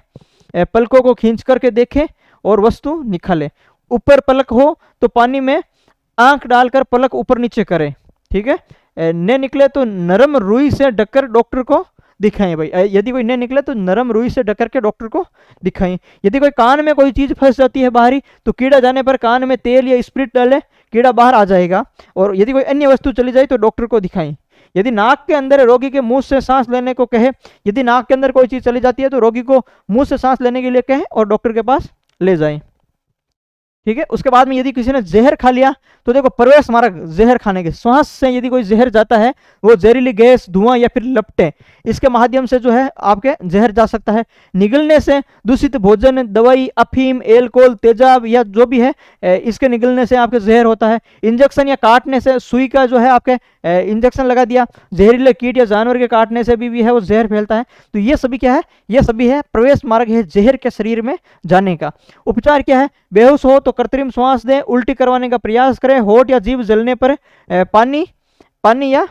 पलकों को खींच करके देखें और वस्तु निकालें। ऊपर पलक हो तो पानी में आंख डालकर पलक ऊपर नीचे करें, ठीक है। न निकले तो नरम रुई से ढककर डॉक्टर को दिखाएं भाई। यदि कोई न निकले तो नरम रुई से ढक के डॉक्टर को दिखाएं। यदि कोई कान में कोई चीज फंस जाती है बाहरी तो कीड़ा जाने पर कान में तेल या स्प्रिट डाले, कीड़ा बाहर आ जाएगा। और यदि कोई अन्य वस्तु चली जाए तो डॉक्टर को दिखाएं। यदि नाक के अंदर रोगी के मुंह से सांस लेने को कहे, यदि नाक के अंदर कोई चीज चली जाती है तो रोगी को मुंह से सांस लेने के लिए कहें और डॉक्टर के पास ले जाएं, ठीक है। उसके बाद में यदि किसी ने जहर खा लिया तो देखो प्रवेश मार्ग, जहर खाने के श्वास से यदि कोई जहर जाता है, वो जहरीली गैस, धुआं या फिर लपटें, इसके माध्यम से जो है आपके जहर जा सकता है। निगलने से दूषित भोजन, दवाई, अफीम, एल्कोहल, तेजाब या जो भी है, इसके निगलने से आपके जहर होता है। इंजेक्शन या काटने से, सुई का जो है आपके इंजेक्शन लगा दिया, जहरीले कीट या जानवर के काटने से भी है वो जहर फैलता है। तो ये सभी क्या है, ये सभी है प्रवेश मार्ग है जहर के शरीर में जाने का। उपचार क्या है, बेहोश हो तो कृत्रिम श्वास दें, उल्टी करवाने का प्रयास करें, होठ या जीभ जलने पर पानी या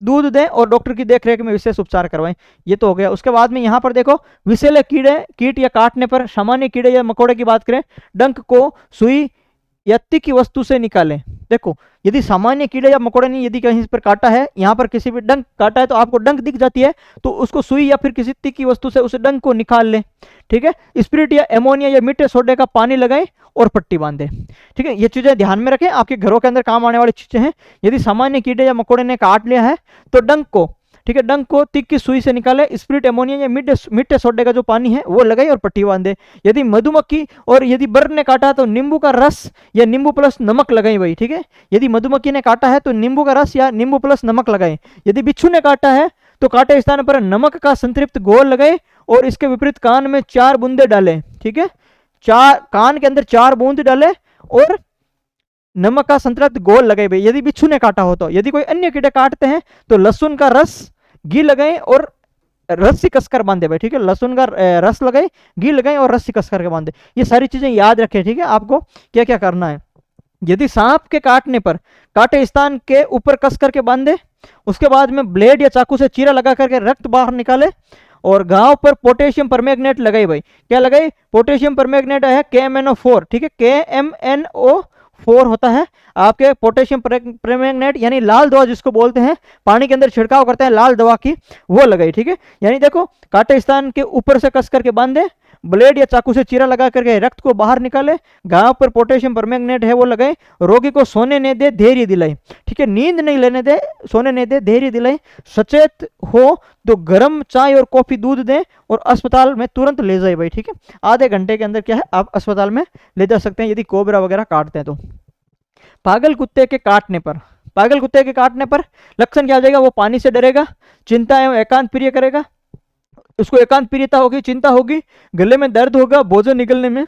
दूध दें और डॉक्टर की देखरेख में विशेष उपचार करवाएं। ये तो हो गया। उसके बाद में यहाँ पर देखो, विषैले कीट या काटने पर, सामान्य कीड़े या मकोड़े की बात करें, डंक को सुई या तीखी वस्तु से निकालें। देखो यदि सामान्य कीड़े या मकोड़े नहीं, यदि कहीं पर काटा है, यहाँ पर किसी भी डंक काटा है तो आपको डंक दिख जाती है, तो उसको सुई या फिर किसी तीखी वस्तु से उस डंक को निकाल लें। ठीक है। स्पिरिट या एमोनिया या मीठे सोडे का पानी लगाएं और पट्टी बांधें। ठीक है। ये चीजें ध्यान में रखें, आपके घरों के अंदर काम आने वाली चीजें हैं। यदि सामान्य कीड़े या मकोड़े ने काट लिया है तो डंक को, ठीक है, डंक को तीखी सुई से निकाले, स्पिरिट, एमोनिया या मीठे सोडे का जो पानी है वो लगाए और पट्टी बांधे। यदि मधुमक्खी और यदि बर्ड ने काटा तो नींबू का रस या नींबू प्लस नमक लगाएं भाई। ठीक है। यदि मधुमक्खी ने काटा है तो नींबू का रस या नींबू प्लस नमक लगाएं। यदि बिच्छू ने काटा है तो काटे स्थान पर नमक का संतृप्त घोल लगाए और इसके विपरीत कान में 4 बूंदे डालें। ठीक है। कान के अंदर 4 बूंद डाले और नमक का संतृप्त घोल लगाए भाई, यदि बिच्छू ने काटा हो तो। यदि कोई अन्य कीड़े काटते हैं तो लहसुन का रस, घी लगाएं और रस्सी कसकर बांधे भाई। ठीक है। लहसुन का रस लगाए, घी लगाएं और रस्सी कसकर के बांधे। ये सारी चीजें याद रखें। ठीक है। आपको क्या क्या करना है। यदि सांप के काटने पर काटे स्थान के ऊपर कस करके बांधे, उसके बाद में ब्लेड या चाकू से चीरा लगा करके रक्त बाहर निकाले और घाव पर पोटेशियम परमैंगनेट लगाई भाई। क्या लगाई, पोटेशियम परमैंगनेट है KMNO4। ठीक है। KMNO4 होता है आपके पोटेशियम परमैंगनेट, यानी लाल दवा जिसको बोलते हैं, पानी के अंदर छिड़काव करते हैं लाल दवा की, वो लगाई। ठीक है। यानी देखो काटे स्थान के ऊपर से कस करके बांधे, ब्लेड या चाकू से चीरा लगा करके रक्त को बाहर निकाले, घाव पर पोटेशियम परमैंगनेट है वो लगाए, रोगी को सोने नहीं दे, धैर्य दिलाए। ठीक है। नींद नहीं लेने दे, सोने नहीं दे, धैर्य दिलाए। सचेत हो तो गर्म चाय और कॉफी दूध दें और अस्पताल में तुरंत ले जाए भाई। ठीक है। आधे घंटे के अंदर क्या है आप अस्पताल में ले जा सकते हैं यदि कोबरा वगैरह काटते हैं तो। पागल कुत्ते के काटने पर, पागल कुत्ते के काटने पर लक्षण क्या आ जाएगा, वो पानी से डरेगा, चिंता एवं एकांत प्रिय करेगा, उसको एकांत प्रियता होगी, चिंता होगी, गले में दर्द होगा, भोजन निकलने में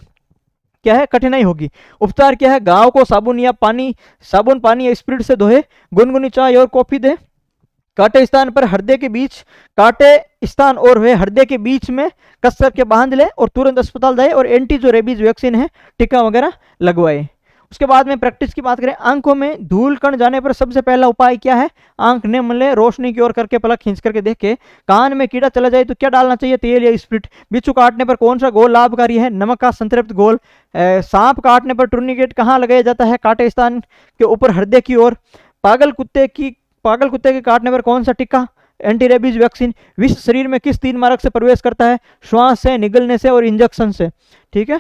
क्या है कठिनाई होगी। उपचार क्या है, घाव को साबुन पानी या स्पिरिट से धोए, गुनगुनी चाय और कॉफी दे, काटे स्थान पर हृदय के बीच, काटे स्थान और वे हृदय के बीच में कस करके बांध ले और तुरंत अस्पताल जाए और एंटी जो रेबीज वैक्सीन है टीका वगैरह लगवाए। उसके बाद में प्रैक्टिस की बात करें, आंखों में धूल कण जाने पर सबसे पहला उपाय क्या है, आंख ने मले, रोशनी की ओर करके पलक खींच करके देखे। कान में कीड़ा चला जाए तो क्या डालना चाहिए, तेल या स्प्रिट। बिच्छू काटने पर कौन सा घोल लाभकारी है, नमक का संतृप्त घोल। सांप काटने पर टूर्निकेट कहाँ लगाया जाता है, काटे स्थान के ऊपर हृदय की ओर। पागल कुत्ते के काटने पर कौन सा टीका, एंटी रेबीज वैक्सीन। विष शरीर में किस 3 मार्ग से प्रवेश करता है, श्वास से, निगलने से और इंजेक्शन से। ठीक है।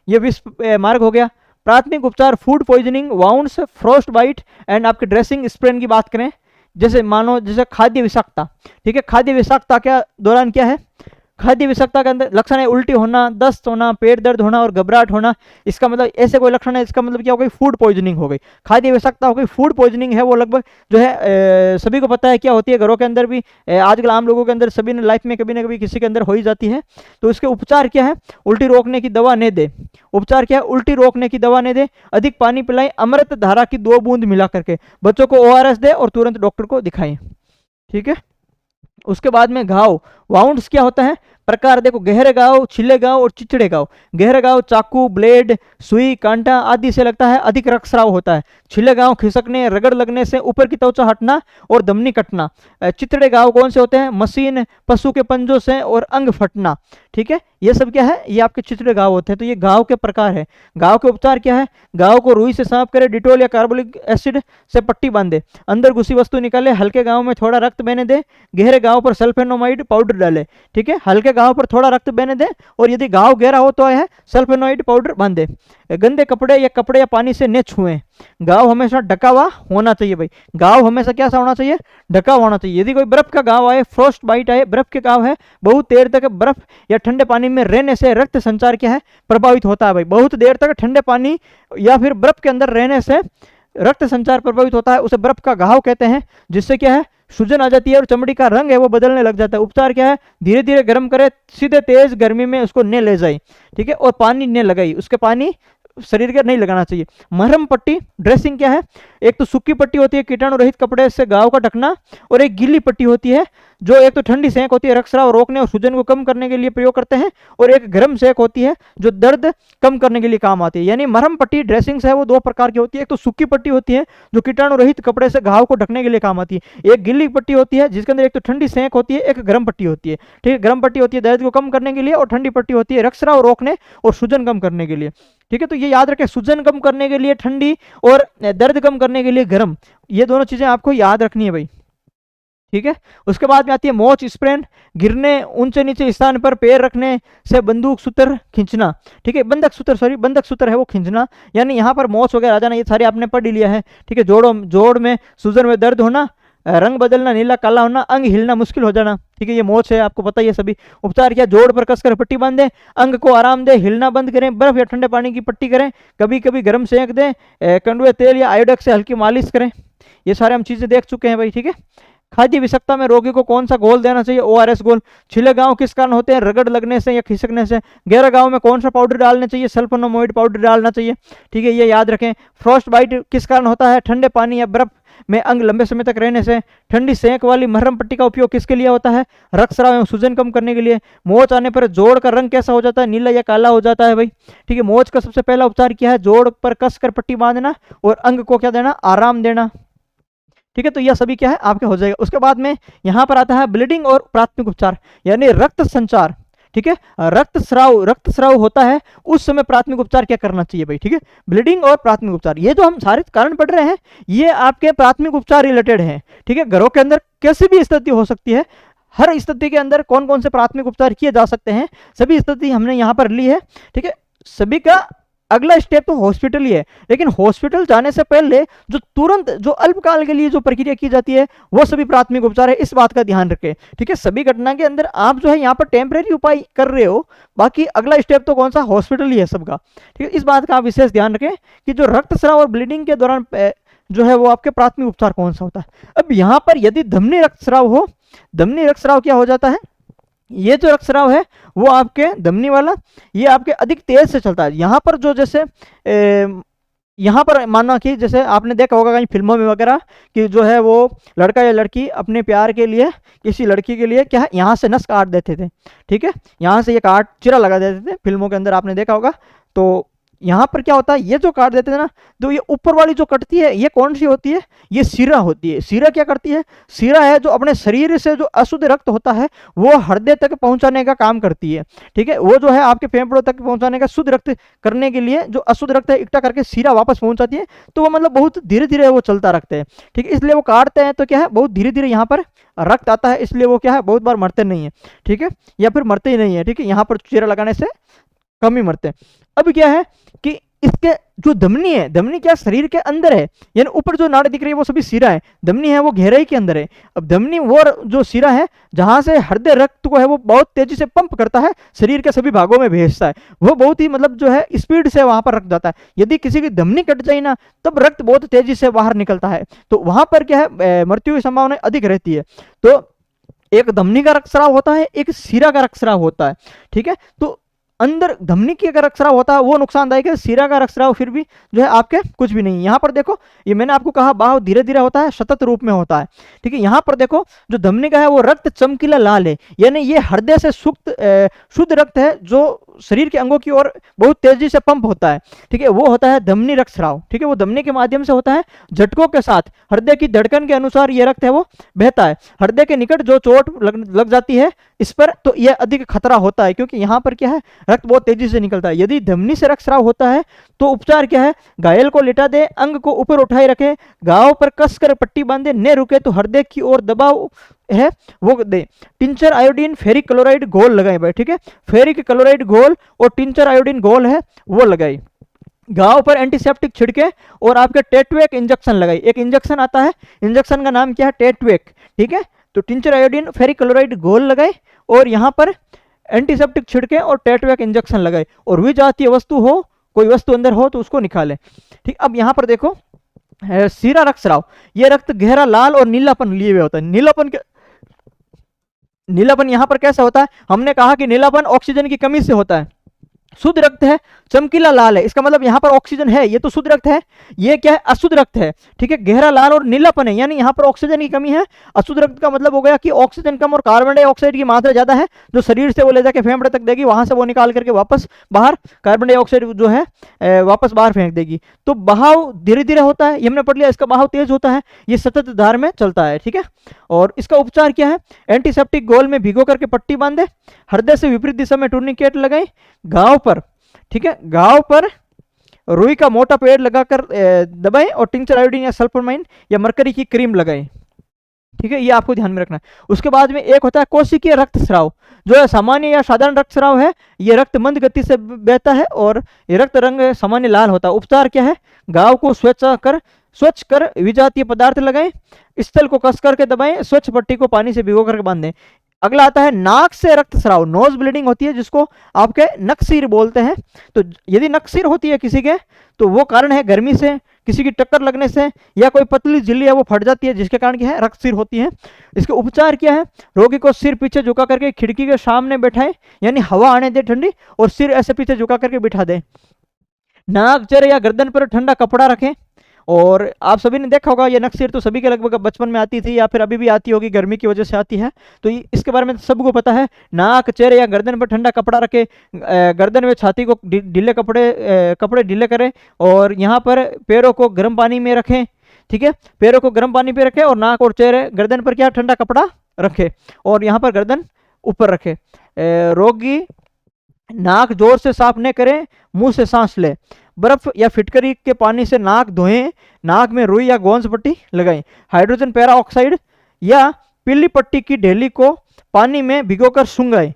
ये विष मार्ग हो गया। प्राथमिक उपचार, food poisoning, wounds, frostbite and आपके ड्रेसिंग स्प्रेन की बात करें, जैसे मानो जैसे खाद्य विषाक्तता। ठीक है। खाद्य विषाक्तता क्या दौरान क्या है, खाद्य विषाक्तता के अंदर लक्षण है उल्टी होना, दस्त होना, पेट दर्द होना और घबराहट होना। इसका मतलब ऐसे कोई लक्षण है, इसका मतलब क्या हो गई, फूड पॉइजनिंग हो गई। खाद्य विषाक्तता हो गई, फूड पॉइजनिंग है वो लगभग जो है सभी को पता है क्या होती है, घरों के अंदर भी आजकल आम लोगों के अंदर सभी ने लाइफ में कभी ना कभी किसी के अंदर हो ही जाती है। तो इसके उपचार क्या है, उल्टी रोकने की दवा नहीं दे। उपचार क्या है, उल्टी रोकने की दवा नहीं दे, अधिक पानी पिलाएं, अमृत धारा की 2 बूंद मिला करके, बच्चों को ORS दे और तुरंत डॉक्टर को दिखाएं। ठीक है। उसके बाद में घाव, वाउंड्स क्या होता है, प्रकार देखो, गहरे घाव, छिले घाव और चिचड़े घाव। गहरे घाव चाकू, ब्लेड, सुई, कांटा आदि से लगता है, अधिक रक्तस्राव होता है। छिले घाव खिसकने, रगड़ लगने से ऊपर की त्वचा हटना और धमनी कटना। चिचड़े घाव कौन से होते हैं, मशीन, पशु के पंजों से और अंग फटना। ठीक है। ये सब क्या है, ये आपके चिचड़े घाव होते हैं। तो ये घाव के प्रकार है। घाव के उपचार क्या है, घाव को रुई से साफ करे, डिटोल या कार्बोलिक एसिड से पट्टी बांधे, अंदर घुसी वस्तु निकाले, हल्के घाव में थोड़ा रक्त बहने दे, गहरे घाव पर सल्फेनोमाइड पाउडर डाले। ठीक है। हल्के घाव पर थोड़ा रक्त बहने दे और यदि घाव गहरा हो तो है सल्फेनोइड पाउडर बांधे। गंदे कपड़े या पानी से न छुएं। घाव हमेशा ढका हुआ होना चाहिए भाई। घाव हमेशा कैसा होना चाहिए? ढका हुआ होना चाहिए। यदि कोई बर्फ का घाव आए, फ्रोस्ट बाइट आए, बर्फ के घाव है, बहुत देर तक बर्फ या ठंडे पानी में रहने से रक्त संचार क्या है? प्रभावित होता है भाई। बहुत देर तक ठंडे पानी या फिर बर्फ के अंदर रहने से रक्त संचार प्रभावित होता है, उसे बर्फ का घाव कहते हैं, जिससे क्या है? सूजन आ जाती है और चमड़ी का रंग है वो बदलने लग जाता है। उपचार क्या है? धीरे धीरे गर्म करे, सीधे तेज गर्मी में उसको न ले जाए, ठीक है, और पानी न लगाई, उसके पानी शरीर के नहीं लगाना चाहिए। मरहम पट्टी ड्रेसिंग क्या है? एक तो सूखी पट्टी होती है कीटाणु रहित कपड़े से घाव का ढकना, और एक गीली पट्टी होती है जो एक तो ठंडी सेक होती है, रक्तस्राव रोकने और सूजन को कम करने के लिए प्रयोग करते हैं, और एक गर्म सेक होती है जो दर्द कम करने के लिए काम आती है। यानी मरहम पट्टी ड्रेसिंग्स है वो दो प्रकार की होती है। एक तो सूखी पट्टी होती है जो कीटाणु रहित कपड़े से घाव को ढकने के लिए काम आती है। एक गीली पट्टी होती है जिसके अंदर एक तो ठंडी सेक होती है, एक गर्म पट्टी होती है, ठीक है। गर्म पट्टी होती है दर्द को कम करने के लिए, और ठंडी पट्टी होती है रक्तस्राव रोकने और सूजन कम करने के लिए, ठीक है। तो ये याद रखें, सूजन कम करने के लिए ठंडी और दर्द कम करने के लिए गर्म, ये दोनों चीजें आपको याद रखनी है भाई, ठीक है। उसके बाद में आती है मोच स्प्रेन, गिरने ऊंचे नीचे स्थान पर पैर रखने से बंदूक सूत्र खींचना, ठीक है, बंधक सूत्र है वो खींचना, यानी यहाँ पर मोच वगैरह आ जाना, ये सारे आपने पढ़ ही लिया है, ठीक है। जोड़ में सूजन में दर्द होना, रंग बदलना, नीला काला होना, अंग हिलना मुश्किल हो जाना, ठीक है, ये मोच है, आपको पता ही है सभी। उपचार क्या? जोड़ पर कसकर पट्टी बांधे, अंग को आराम दे, हिलना बंद करें, बर्फ या ठंडे पानी की पट्टी करें, कभी कभी गर्म सेंक दें, कंडुए तेल या आयोडेक्स से हल्की मालिश करें। ये सारे हम चीजें देख चुके हैं भाई, ठीक है। खाद्य विषाक्तता में रोगी को कौन सा घोल देना चाहिए? ORS घोल। छिले गांव किस कारण होते हैं? रगड़ लगने से या खिसकने से। गहरा गांव में कौन सा पाउडर डालना चाहिए? सल्फोनामाइड पाउडर डालना चाहिए, ठीक है, ये याद रखें। फ्रॉस्ट बाइट किस कारण होता है? ठंडे पानी या बर्फ में अंग लंबे समय तक रहने से। ठंडी सेंक वाली मरहम पट्टी का उपयोग किसके लिए होता है? रक्तस्राव एवं सूजन कम करने के लिए। मोच आने पर जोड़ का रंग कैसा हो जाता है? नीला या काला हो जाता है भाई, ठीक है। मोच का सबसे पहला उपचार क्या है? जोड़ पर कसकर पट्टी बांधना और अंग को क्या देना? आराम देना, ठीक है। तो यह सभी क्या है? आपके हो जाएगा। उसके बाद में यहाँ पर आता है ब्लीडिंग और प्राथमिक उपचार, यानी रक्त संचार, ठीक है। रक्तस्राव होता है उस समय प्राथमिक उपचार क्या करना चाहिए भाई, ठीक है। ब्लीडिंग और प्राथमिक उपचार, ये जो हम सारे कारण पढ़ रहे हैं ये आपके प्राथमिक उपचार रिलेटेड है, ठीक है। घरों के अंदर कैसी भी स्थिति हो सकती है, हर स्थिति के अंदर कौन कौन से प्राथमिक उपचार किए जा सकते हैं, सभी स्थिति हमने यहाँ पर ली है, ठीक है। सभी का अगला स्टेप तो हॉस्पिटल ही है, लेकिन हॉस्पिटल जाने से पहले जो तुरंत जो अल्पकाल के लिए जो प्रक्रिया की जाती है वो सभी प्राथमिक उपचार है, इस बात का ध्यान रखें, ठीक है। सभी घटना के अंदर आप जो है यहाँ पर टेम्परेरी उपाय कर रहे हो, बाकी अगला स्टेप तो कौन सा? हॉस्पिटल ही है सबका, ठीक है। इस बात का आप विशेष ध्यान रखें कि जो रक्तस्राव और ब्लीडिंग के दौरान जो है वो आपके प्राथमिक उपचार कौन सा होता है। अब यहाँ पर यदि धमनी रक्तस्राव हो, धमनी रक्तस्राव क्या हो जाता है? ये जो रक्तस्राव है वो आपके धमनी वाला, ये आपके अधिक तेज से चलता है। यहाँ पर जो जैसे यहाँ पर माना कि जैसे आपने देखा होगा कहीं फिल्मों में वगैरह कि जो है वो लड़का या लड़की अपने प्यार के लिए किसी लड़की के लिए क्या है, यहाँ से नस काट देते थे, ठीक है, यहाँ से ये काट चिरा लगा देते थे, फिल्मों के अंदर आपने देखा होगा। तो यहाँ पर क्या होता है, ये जो काट देते थे ना, तो ये ऊपर वाली जो कटती है ये कौन सी होती है? ये सीरा होती है। सीरा क्या करती है? सीरा है जो अपने शरीर से जो अशुद्ध रक्त होता है वो हृदय तक पहुंचाने का काम करती है, ठीक है। वो जो है आपके फेफड़ों तक पहुंचाने का, शुद्ध रक्त करने के लिए जो अशुद्ध रक्त है इकट्ठा करके सीरा वापस पहुंचाती है। तो वो मतलब बहुत धीरे धीरे वो चलता रखते हैं, ठीक है। इसलिए वो काटते हैं तो क्या है, बहुत धीरे धीरे यहाँ पर रक्त आता है, इसलिए वो क्या है, बहुत बार मरते नहीं है, ठीक है, या फिर मरते ही नहीं है, ठीक है। यहाँ पर चीरा लगाने से कम ही मरते हैं। अब क्या है कि इसके जो धमनी है, धमनी क्या शरीर के अंदर है, यानी ऊपर जो नाड़ी दिख रही है वो सभी सिरा है, धमनी है वो गहराई के अंदर है। अब धमनी वो जो सिरा है जहां से हृदय रक्त को है वो बहुत तेजी से पंप करता है, शरीर के सभी भागों में भेजता है, वो बहुत ही मतलब जो है स्पीड से वहां पर रक्त जाता है। यदि किसी की धमनी कट जाए ना तब रक्त बहुत तेजी से बाहर निकलता है, तो वहां पर क्या है, मृत्यु की संभावना अधिक रहती है। तो एक धमनी का रक्तस्राव होता है, एक सिरा का रक्तस्राव होता है, ठीक है। तो अंदर धमनी की अगर रक्तस्राव होता है वो नुकसानदायक है, सिरा का रक्तस्राव फिर भी जो है आपके कुछ भी नहीं। यहाँ पर देखो, ये मैंने आपको कहा बहाव धीरे धीरे होता है, सतत रूप में होता है, ठीक है। यहाँ पर देखो जो धमनी का है वो रक्त चमकीला लाल है, यानी ये हृदय से शुद्ध रक्त है जो शरीर के अंगों की ओर बहुत तेजी से पंप होता है, ठीक है, वो होता है धमनी रक्तस्राव, ठीक है। वो धमनी के माध्यम से होता है, झटकों के साथ हृदय की धड़कन के अनुसार ये रक्त है वो बहता है। हृदय के निकट जो चोट लग जाती है इस पर, तो यह अधिक खतरा होता है, क्योंकि यहाँ पर क्या है, रक्त बहुत तेजी से निकलता है। यदि धमनी से रक्तस्राव होता है तो उपचार क्या है, घायल को लिटा दे, अंग को ऊपर उठाए रखे, घाव पर कसकर पट्टी बांधे, न रुके तो हृदय की ओर दबाव है वो दे। टिंचर आयोडीन फेरिक क्लोराइड घोल लगाए भाई, ठीक है, फेरिक क्लोराइड घोल और टिंचर आयोडीन घोल है वो लगाए। घाव पर एंटीसेप्टिक छिड़के और आपके टेट्वेक इंजेक्शन लगाई। एक इंजेक्शन आता है, इंजेक्शन का नाम क्या है, टेट्वेक, ठीक है। तो टिंचर आयोडीन फेरिक क्लोराइड घोल लगाए और यहाँ पर एंटीसेप्टिक छिड़के और टेट्वेक इंजेक्शन लगाए और विजातीय वस्तु हो, कोई वस्तु अंदर हो तो उसको निकाले, ठीक। अब यहाँ पर देखो सीरा रक्तस्राव, ये रक्त गहरा लाल और नीलापन लिए हुए होता है। नीलापन यहाँ पर कैसा होता है, हमने कहा कि नीलापन ऑक्सीजन की कमी से होता है। शुद्ध रक्त है, चमकीला लाल है, इसका मतलब यहाँ पर ऑक्सीजन है, ये तो शुद्ध रक्त है। ये क्या है, अशुद्ध रक्त है, ठीक है। गहरा लाल और नीलापन है, यानी यहाँ पर ऑक्सीजन की कमी है। अशुद्ध रक्त का मतलब हो गया कि ऑक्सीजन कम और कार्बन डाइऑक्साइड की मात्रा ज्यादा है, जो शरीर से वो ले जाके फेफड़े तक देगी, वहां से वो निकाल करके वापस बाहर कार्बन डाइऑक्साइड जो है वापस बाहर फेंक देगी। तो बहाव धीरे धीरे होता है, ये हमने पढ़ लिया। इसका बहाव तेज होता है, ये सतत धार में चलता है, ठीक है। और इसका उपचार क्या है, एंटीसेप्टिक घोल में भिगो करके पट्टी बांधे, हृदय से विपरीत दिशा में टूर्निकेट लगाए, घाव पर, ठीक है, घाव पर रुई का मोटा पेड़ लगाकर दबाएं और टिंचर आयोडीन या सल्फरमाइन या मरकरी की क्रीम लगाएं, ठीक है। ये आपको ध्यान में रखना है। उसके बाद में एक होता है कोशिकीय रक्तस्राव, जो है सामान्य या साधारण रक्तस्राव है। ये रक्त मंद गति से बहता है और ये रक्त रंग सामान्य लाल होता है। उपचार क्या है, घाव को स्वच्छ कर विजातीय पदार्थ लगाएं, स्थल को कस करके दबाएं, स्वच्छ पट्टी को पानी से भिगो करके बांध दें। अगला आता है नाक से रक्तस्राव, नोज ब्लीडिंग होती है, जिसको आपके नक्सीर बोलते हैं। तो यदि नक्सीर होती है किसी के, तो वो कारण है गर्मी से, किसी की टक्कर लगने से, या कोई पतली झिल्ली है वो फट जाती है, जिसके कारण क्या है, रक्तस्राव होती है। इसके उपचार क्या है, रोगी को सिर पीछे झुका करके खिड़की के सामने बैठाएं, यानी हवा आने दे ठंडी, और सिर ऐसे पीछे झुका करके बिठा दें। नाक, चेहरे या गर्दन पर ठंडा कपड़ा रखें। और आप सभी ने देखा होगा, ये नक्सीर तो सभी के लगभग बचपन में आती थी या फिर अभी भी आती होगी, गर्मी की वजह से आती है, तो इसके बारे में सबको पता है। नाक, चेहरे या गर्दन पर ठंडा कपड़ा रखे, गर्दन में छाती को ढीले कपड़े ढीले करें, और यहाँ पर पैरों को गर्म पानी में रखें, ठीक है। पैरों को गर्म पानी पे रखें और नाक और चेहरे, गर्दन पर क्या ठंडा कपड़ा रखे और यहाँ पर गर्दन ऊपर रखे। रोगी नाक जोर से साफ न करें, मुंह से सांस ले। बर्फ या फिटकरी के पानी से नाक धोएं, नाक में रुई या गोंद पट्टी लगाएं। हाइड्रोजन पेरा ऑक्साइड या पीली पट्टी की ढेली को पानी में भिगोकर सूंघाएं।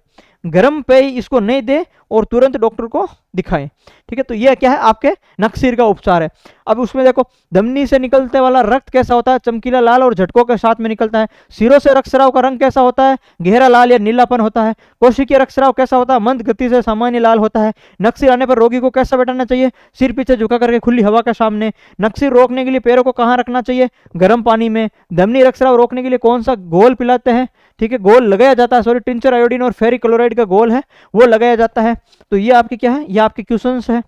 गर्म पेय इसको नहीं दे और तुरंत डॉक्टर को दिखाएं, ठीक है। तो यह क्या है, आपके नक्सीर का उपचार है। अब उसमें देखो, धमनी से निकलते वाला रक्त कैसा होता है, चमकीला लाल और झटकों के साथ में निकलता है। सिरों से रक्तस्राव का रंग कैसा होता है, गहरा लाल या नीलापन होता है। कोशिकीय रक्तस्राव कैसा होता है, मंद गति से सामान्य लाल होता है। नक्सीर आने पर रोगी को कैसा बैठाना चाहिए, सिर पीछे झुका करके खुली हवा के सामने। नक्सीर रोकने के लिए पैरों को कहाँ रखना चाहिए, गर्म पानी में। धमनी रक्तस्राव रोकने के लिए कौन सा घोल पिलाते हैं, ठीक है, घोल लगाया जाता है, सॉरी, टिंचर आयोडीन और फेरिक क्लोराइड का घोल है वो लगाया जाता है। तो ये आपके क्या है, ये आपके क्वेश्चंस है।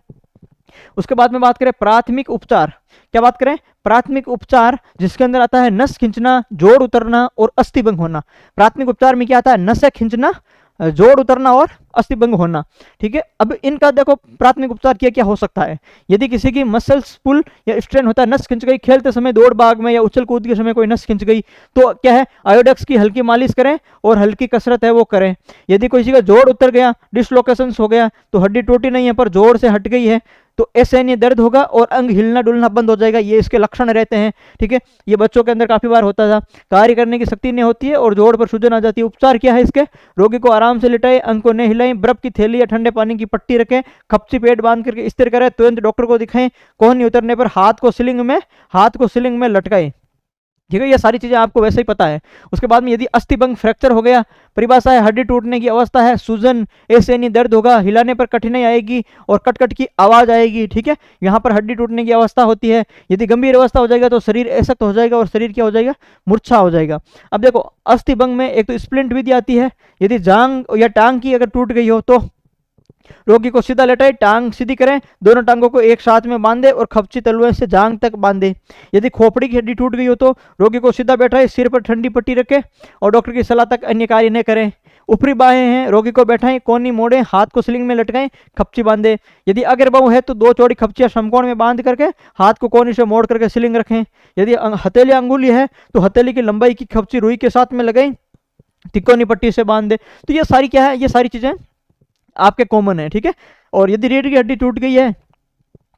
उसके बाद में बात करें प्राथमिक उपचार, क्या बात करें, प्राथमिक उपचार जिसके अंदर आता है नस खींचना, जोड़ उतरना और अस्थिभंग होना। प्राथमिक उपचार में क्या आता है, नसें खींचना, जोड़ उतरना और अस्थिभंग होना, ठीक है। अब इनका देखो प्राथमिक उपचार क्या क्या हो सकता है। यदि किसी की मसल्स पुल या स्ट्रेन होता है, नस खिंच गई, खेलते समय दौड़ भाग में या उछल कूद के समय कोई नस खिंच गई, तो क्या है, आयोडेक्स की हल्की मालिश करें और हल्की कसरत है वो करें। यदि किसी का जोड़ उतर गया, डिसलोकेशन हो गया, तो हड्डी टूटी नहीं है पर जोड़ से हट गई है, तो असहनीय दर्द होगा और अंग हिलना डुलना बंद हो जाएगा, ये इसके लक्षण रहते हैं, ठीक है। ये बच्चों के अंदर काफी बार होता था। कार्य करने की शक्ति नहीं होती है और जोड़ पर सूजन आ जाती है। उपचार क्या है इसके, रोगी को आराम से लिटाएं, अंग को नहीं हिलाएं, बर्फ की थैली या ठंडे पानी की पट्टी रखें, खपची पेट बांध करके स्थिर करें, तुरंत डॉक्टर को दिखाएं। कोहनी उतरने पर हाथ को सीलिंग में लटकाएं, ठीक है। ये सारी चीजें आपको वैसे ही पता है। उसके बाद में यदि अस्थिभंग फ्रैक्चर हो गया, परिभाषा है हड्डी टूटने की अवस्था है, सूजन, असहनीय दर्द होगा, हिलाने पर कठिनाई आएगी और कट की आवाज आएगी, ठीक है। यहाँ पर हड्डी टूटने की अवस्था होती है। यदि गंभीर अवस्था हो जाएगा तो शरीर असक्त हो जाएगा और शरीर क्या हो जाएगा, मूर्छा हो जाएगा। अब देखो अस्थिभंग में एक तो स्प्लिंट विधि आती है। यदि जांग या टांग की अगर टूट गई हो तो रोगी को सीधा लेटाए, टांग सीधी करें, दोनों टांगों को एक साथ में बांधे और खपची तलुए से जांग तक बांधे। यदि खोपड़ी की हड्डी टूट गई हो तो रोगी को सीधा बैठाए, सिर पर ठंडी पट्टी रखें और डॉक्टर की सलाह तक अन्य कार्य न करें। ऊपरी बाहें हैं, रोगी को बैठाएं, कोनी मोड़ें, हाथ को स्लिंग में लटकाएं, खपची बांधे। यदि अगर बाहु है तो 2 चौड़ी खपचियां समकोण में बांध करके हाथ को कोनी से मोड़ करके स्लिंग रखें। यदि हथेली अंगुली है तो हथेली की लंबाई की खपची रुई के साथ में लगाएं, तिकोनी पट्टी से बांध दे। तो ये सारी क्या है, ये सारी चीजें आपके कॉमन है, ठीक है। और यदि रीढ़ की हड्डी टूट गई है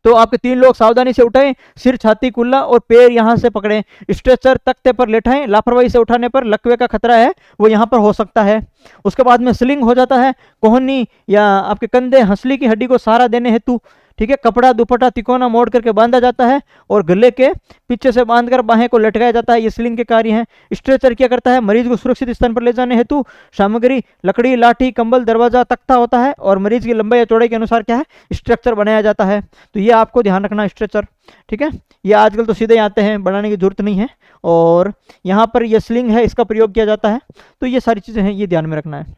तो आपके 3 लोग सावधानी से उठाएं, सिर, छाती, कुल्ला और पैर यहां से पकड़ें, स्ट्रेचर तख्ते पर लेटाएं। लापरवाही से उठाने पर लकवे का खतरा है वो यहां पर हो सकता है। उसके बाद में स्लिंग हो जाता है, कोहनी या आपके कंधे, हंसली की हड्डी को सहारा देने हेतु, ठीक है। कपड़ा दुपट्टा तिकोना मोड़ करके बांधा जाता है और गले के पीछे से बांधकर बाहें को लटकाया जाता है, ये स्लिंग के कार्य हैं। स्ट्रेचर क्या करता है, मरीज को सुरक्षित स्थान पर ले जाने हेतु सामग्री लकड़ी, लाठी, कंबल, दरवाजा, तख्ता होता है और मरीज की लंबाई या चौड़ाई के अनुसार क्या है, स्ट्रक्चर बनाया जाता है। तो ये आपको ध्यान रखना स्ट्रेचर, ठीक है। ये आजकल तो सीधे आते हैं, बनाने की जरूरत नहीं है। और यहाँ पर ये स्लिंग है, इसका प्रयोग किया जाता है। तो ये सारी चीजें हैं, ये ध्यान में रखना है।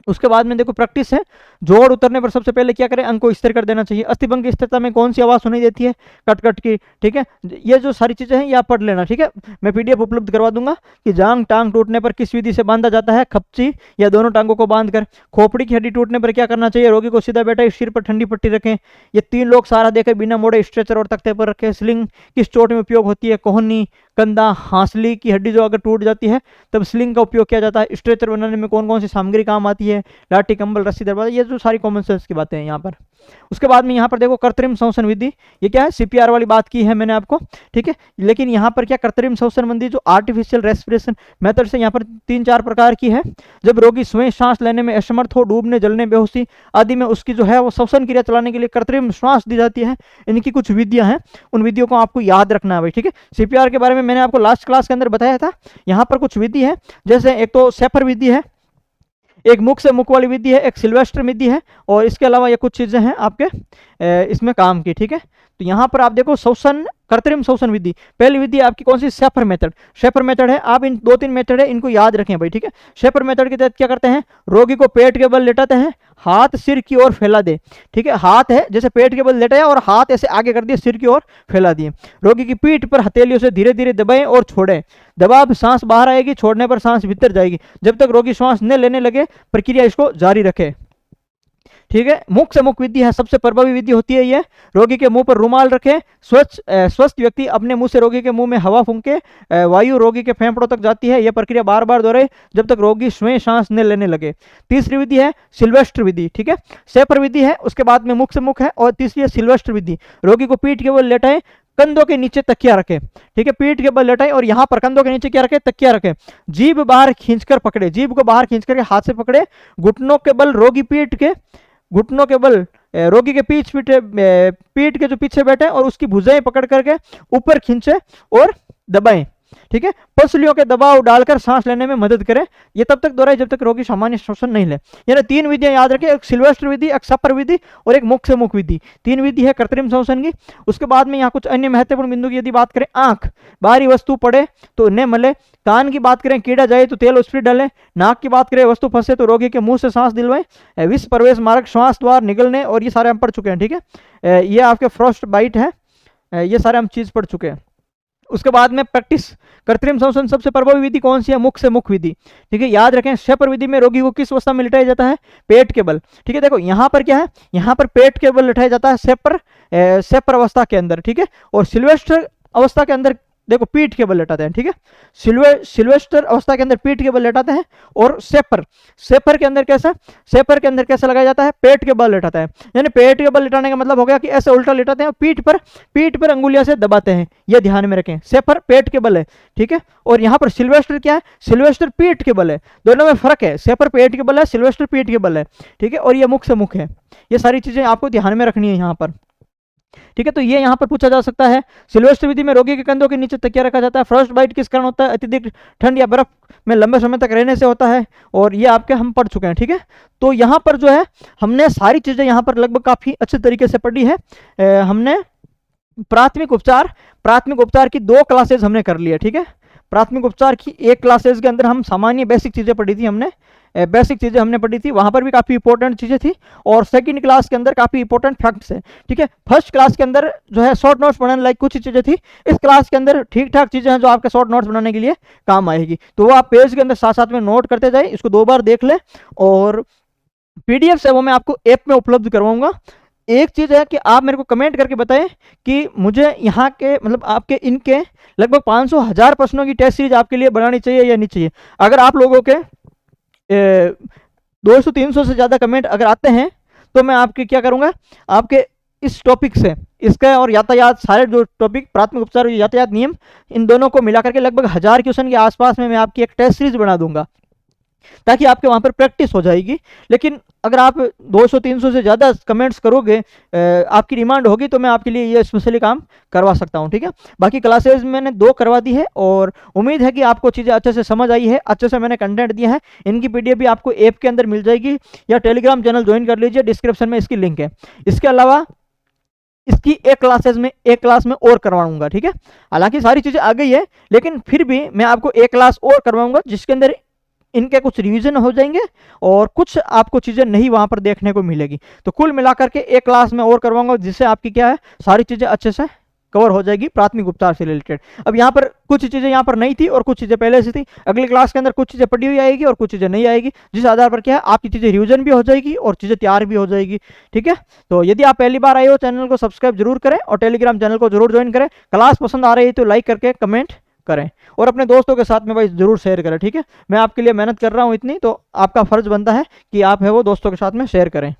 उसके बाद में देखो प्रैक्टिस है, जोड़ उतरने पर सबसे पहले क्या करें, अंग को स्थिर कर देना चाहिए। अस्थिभंग की स्थिरता में कौन सी आवाज सुनाई देती है, कट कट की, ठीक है। ये जो सारी चीजें हैं ये आप पढ़ लेना, ठीक है। मैं पीडीएफ उपलब्ध करवा दूंगा कि जांग टांग टूटने पर किस विधि से बांधा जाता है, खपची या दोनों टांगों को बांधकर। खोपड़ी की हड्डी टूटने पर क्या करना चाहिए, रोगी को सीधा बैठा सिर पर ठंडी पट्टी रखें। ये 3 लोग सहारा देकर बिना मोड़े स्ट्रेचर और तख्ते पर रखें। स्लिंग किस चोट में उपयोग होती है, कोहनी, कंधा, हांसली की हड्डी जो अगर टूट जाती है तब स्लिंग का उपयोग किया जाता है। स्ट्रेचर बनाने में कौन कौन सी सामग्री काम आती है, लाठी, कंबल, रस्सी, दरवाजा, ये जो सारी कॉमन सेंस की बातें हैं यहाँ पर। उसके बाद में यहाँ पर देखो कृत्रिम श्वसन विधि, ये क्या है, सीपीआर वाली बात की है मैंने आपको, ठीक है। लेकिन यहाँ पर क्या कृत्रिम श्वसन विधि जो आर्टिफिशियल रेस्पिरेशन मेथड से यहाँ पर 3-4 प्रकार की है। जब रोगी स्वयं सांस लेने में असमर्थ हो, डूबने, जलने, बेहोशी आदि में उसकी जो है वो श्वसन क्रिया चलाने के लिए कृत्रिम श्वास दी जाती है। इनकी कुछ विधियां हैं, उन विधियों को आपको याद रखना है भाई, ठीक है। सीपीआर के बारे में मैंने आपको लास्ट क्लास के अंदर बताया था। यहाँ पर कुछ विधि है, जैसे एक तो सेफर विधि है, एक मुख से मुख वाली विधि है, एक सिल्वेस्टर विधि है और इसके अलावा ये कुछ चीजें हैं आपके इसमें काम की, ठीक है। तो यहाँ पर आप देखो श्वसन, कृत्रिम श्वसन विधि, पहली विधि आपकी कौन सी, शेफर मेथड। शेफर मेथड है, आप इन 2-3 मेथड है, इनको याद रखें भाई, ठीक है। शेफर मेथड के तहत क्या करते हैं, रोगी को पेट के बल लेटाते हैं, हाथ सिर की ओर फैला दे, ठीक है। हाथ है जैसे पेट के बल लेटाया और हाथ ऐसे आगे कर दिए, सिर की ओर फैला दिए। रोगी की पीठ पर हथेलियों से धीरे धीरे दबाएं और छोड़ें। दबाव सांस बाहर आएगी, छोड़ने पर सांस भीतर जाएगी। जब तक रोगी श्वास न लेने लगे प्रक्रिया इसको जारी रखे, ठीक है। मुख से मुख विधि है, सबसे प्रभावी विधि होती है ये। रोगी के मुंह पर रुमाल रखें, स्वस्थ व्यक्ति अपने मुंह से रोगी के मुंह में हवा फूंके, वायु रोगी के फेफड़ों तक जाती है। यह प्रक्रिया बार बार दोहराए जब तक रोगी स्वयं सांस न लेने लगे। तीसरी विधि है सिल्वेस्टर विधि, ठीक है। शेफर विधि है, उसके बाद में मुख से मुख है और तीसरी है सिल्वेस्टर विधि। रोगी को पीठ के बल लेटाएं, कंधों के नीचे तकिया रखें, ठीक है। पीठ के बल लेटाएं और यहाँ पर कंधों के नीचे क्या रखें, तकिया रखें। जीभ बाहर खींचकर पकड़े, जीभ को बाहर खींचकर हाथ से पकड़े। घुटनों के बल रोगी पीठ के, घुटनों के बल रोगी के पीठ के जो पीछे बैठे और उसकी भुजाएं पकड़ करके ऊपर खींचे और दबाएं, ठीक है। पसलियों के दबाव डालकर सांस लेने में मदद करें। ये तब तक दोहराए जब तक रोगी सामान्य श्वसन नहीं ले। यानी 3 विधियां याद रखें, एक सिल्वेस्टर विधि, एक शेफर विधि और एक मुख से मुख विधि। 3 विधि है कृत्रिम श्वसन की। उसके बाद में यहाँ कुछ अन्य महत्वपूर्ण बिंदु की यदि बात करें, आंख, बाहरी वस्तु पड़े तो न मले। कान की बात करें, कीड़ा जाए तो तेल स्प्रे डालें। नाक की बात करें, वस्तु फंसे तो रोगी के मुंह से सांस दिलवाएं। विष प्रवेश मार्ग, श्वास द्वार निगलने, और ये सारे हम पढ़ चुके हैं, ठीक है। ये आपके फ्रॉस्ट बाइट है, ये सारे हम चीज पढ़ चुके हैं। उसके बाद में प्रैक्टिस, कृत्रिम श्वसन सबसे प्रभावी विधि कौन सी है, मुख से मुख विधि, ठीक है। याद रखें शेफर विधि में रोगी को किस अवस्था में लिटाया जाता है, पेट के बल, ठीक है। देखो यहाँ पर क्या है, यहाँ पर पेट के बल लिटाया जाता है शेफर अवस्था के अंदर, ठीक है। और सिल्वेस्टर अवस्था के अंदर देखो पीठ के बल लेटाते हैं, ठीक है। सिल्वेस्टर अवस्था के अंदर पीठ के बल लेटाते हैं। और शेफर के अंदर कैसा, शेफर के अंदर कैसा लगाया जाता है, पेट के बल लेटाता है। यानी पेट के बल लेटाने का मतलब हो गया कि ऐसे उल्टा लेटाते हैं और पीठ पर अंगुलियां से दबाते हैं, यह ध्यान में रखें। शेफर पेट के बल है, ठीक है। और यहाँ पर सिल्वेस्टर क्या है, सिल्वेस्टर पीठ के बल है। दोनों में फर्क है, शेफर पेट के बल है, सिल्वेस्टर पीठ के बल है, ठीक है। और ये मुख से मुख है। ये सारी चीजें आपको ध्यान में रखनी है यहाँ पर, ठीक है। तो ये यहाँ पर पूछा जा सकता है। सिल्वेस्टर विधि में रोगी के कंधों के नीचे तकिया रखा जाता है। फ्रॉस्ट बाइट किस कारण होता है, अत्यधिक ठंड या बर्फ में लंबे समय तक रहने से होता है। और ये आपके हम पढ़ चुके हैं, ठीक है। तो यहाँ पर जो है हमने सारी चीजें यहाँ पर लगभग काफी अच्छे तरीके से पढ़ी है। हमने प्राथमिक उपचार की 2 क्लासेज हमने कर लिया, ठीक है। प्राथमिक उपचार की 1 क्लासेज के अंदर हम सामान्य बेसिक चीजें पढ़ी थी, हमने बेसिक चीजें हमने पढ़ी थी, वहां पर भी काफी इंपॉर्टेंट चीजें थी। और सेकंड क्लास के अंदर काफी इंपॉर्टेंट फैक्ट्स है, ठीक है। फर्स्ट क्लास के अंदर जो है शॉर्ट नोट्स बनाने लायक कुछ चीजें थी। इस क्लास के अंदर ठीक ठाक चीजें हैं जो आपके शॉर्ट नोट्स बनाने के लिए काम आएगी। तो वो आप पेज के अंदर साथ साथ में नोट करते जाए, इसको 2 बार देख ले। और पीडीएफ है वो मैं आपको ऐप में उपलब्ध करवाऊंगा। एक चीज है कि आप मेरे को कमेंट करके बताएं कि मुझे यहाँ के मतलब आपके इनके लगभग 500-1000 प्रश्नों की टेस्ट सीरीज आपके लिए बनानी चाहिए या नहीं चाहिए। अगर आप लोगों के 200-300 से ज़्यादा कमेंट अगर आते हैं तो मैं आपके क्या करूँगा, आपके इस टॉपिक से, इसका और यातायात, सारे जो टॉपिक प्राथमिक उपचार और यातायात नियम, इन दोनों को मिला करके लगभग 1000 क्वेश्चन के आसपास में मैं आपकी एक टेस्ट सीरीज बना दूंगा। ताकि आपके वहाँ पर प्रैक्टिस हो जाएगी। लेकिन अगर आप 200-300 से ज़्यादा कमेंट्स करोगे, आपकी डिमांड होगी, तो मैं आपके लिए ये स्पेशली काम करवा सकता हूँ, ठीक है। बाकी क्लासेस मैंने 2 करवा दी है और उम्मीद है कि आपको चीज़ें अच्छे से समझ आई है, अच्छे से मैंने कंटेंट दिया है। इनकी पीडीएफ भी आपको ऐप के अंदर मिल जाएगी, या टेलीग्राम चैनल ज्वाइन कर लीजिए, डिस्क्रिप्शन में इसकी लिंक है। इसके अलावा इसकी एक क्लास में और करवाऊंगा, ठीक है। हालांकि सारी चीज़ें आ गई है, लेकिन फिर भी मैं आपको एक क्लास और करवाऊंगा, जिसके अंदर इनके कुछ रिवीजन हो जाएंगे और कुछ आपको चीज़ें नहीं वहाँ पर देखने को मिलेगी। तो कुल मिलाकर के एक क्लास में और करवाऊंगा, जिससे आपकी क्या है, सारी चीज़ें अच्छे से कवर हो जाएगी प्राथमिक उपचार से रिलेटेड। अब यहाँ पर कुछ चीज़ें यहाँ पर नहीं थी और कुछ चीज़ें पहले से थी। अगली क्लास के अंदर कुछ चीज़ें पढ़ी हुई आएगी और कुछ चीज़ें नहीं आएगी, जिस आधार पर क्या है, आपकी चीज़ें रिवीजन भी हो जाएगी और चीज़ें तैयार भी हो जाएगी, ठीक है। तो यदि आप पहली बार आए हो, चैनल को सब्सक्राइब जरूर करें और टेलीग्राम चैनल को जरूर ज्वाइन करें। क्लास पसंद आ रही है तो लाइक करके कमेंट करें और अपने दोस्तों के साथ में भाई जरूर शेयर करें, ठीक है। मैं आपके लिए मेहनत कर रहा हूँ इतनी, तो आपका फर्ज बनता है कि आप है वो दोस्तों के साथ में शेयर करें।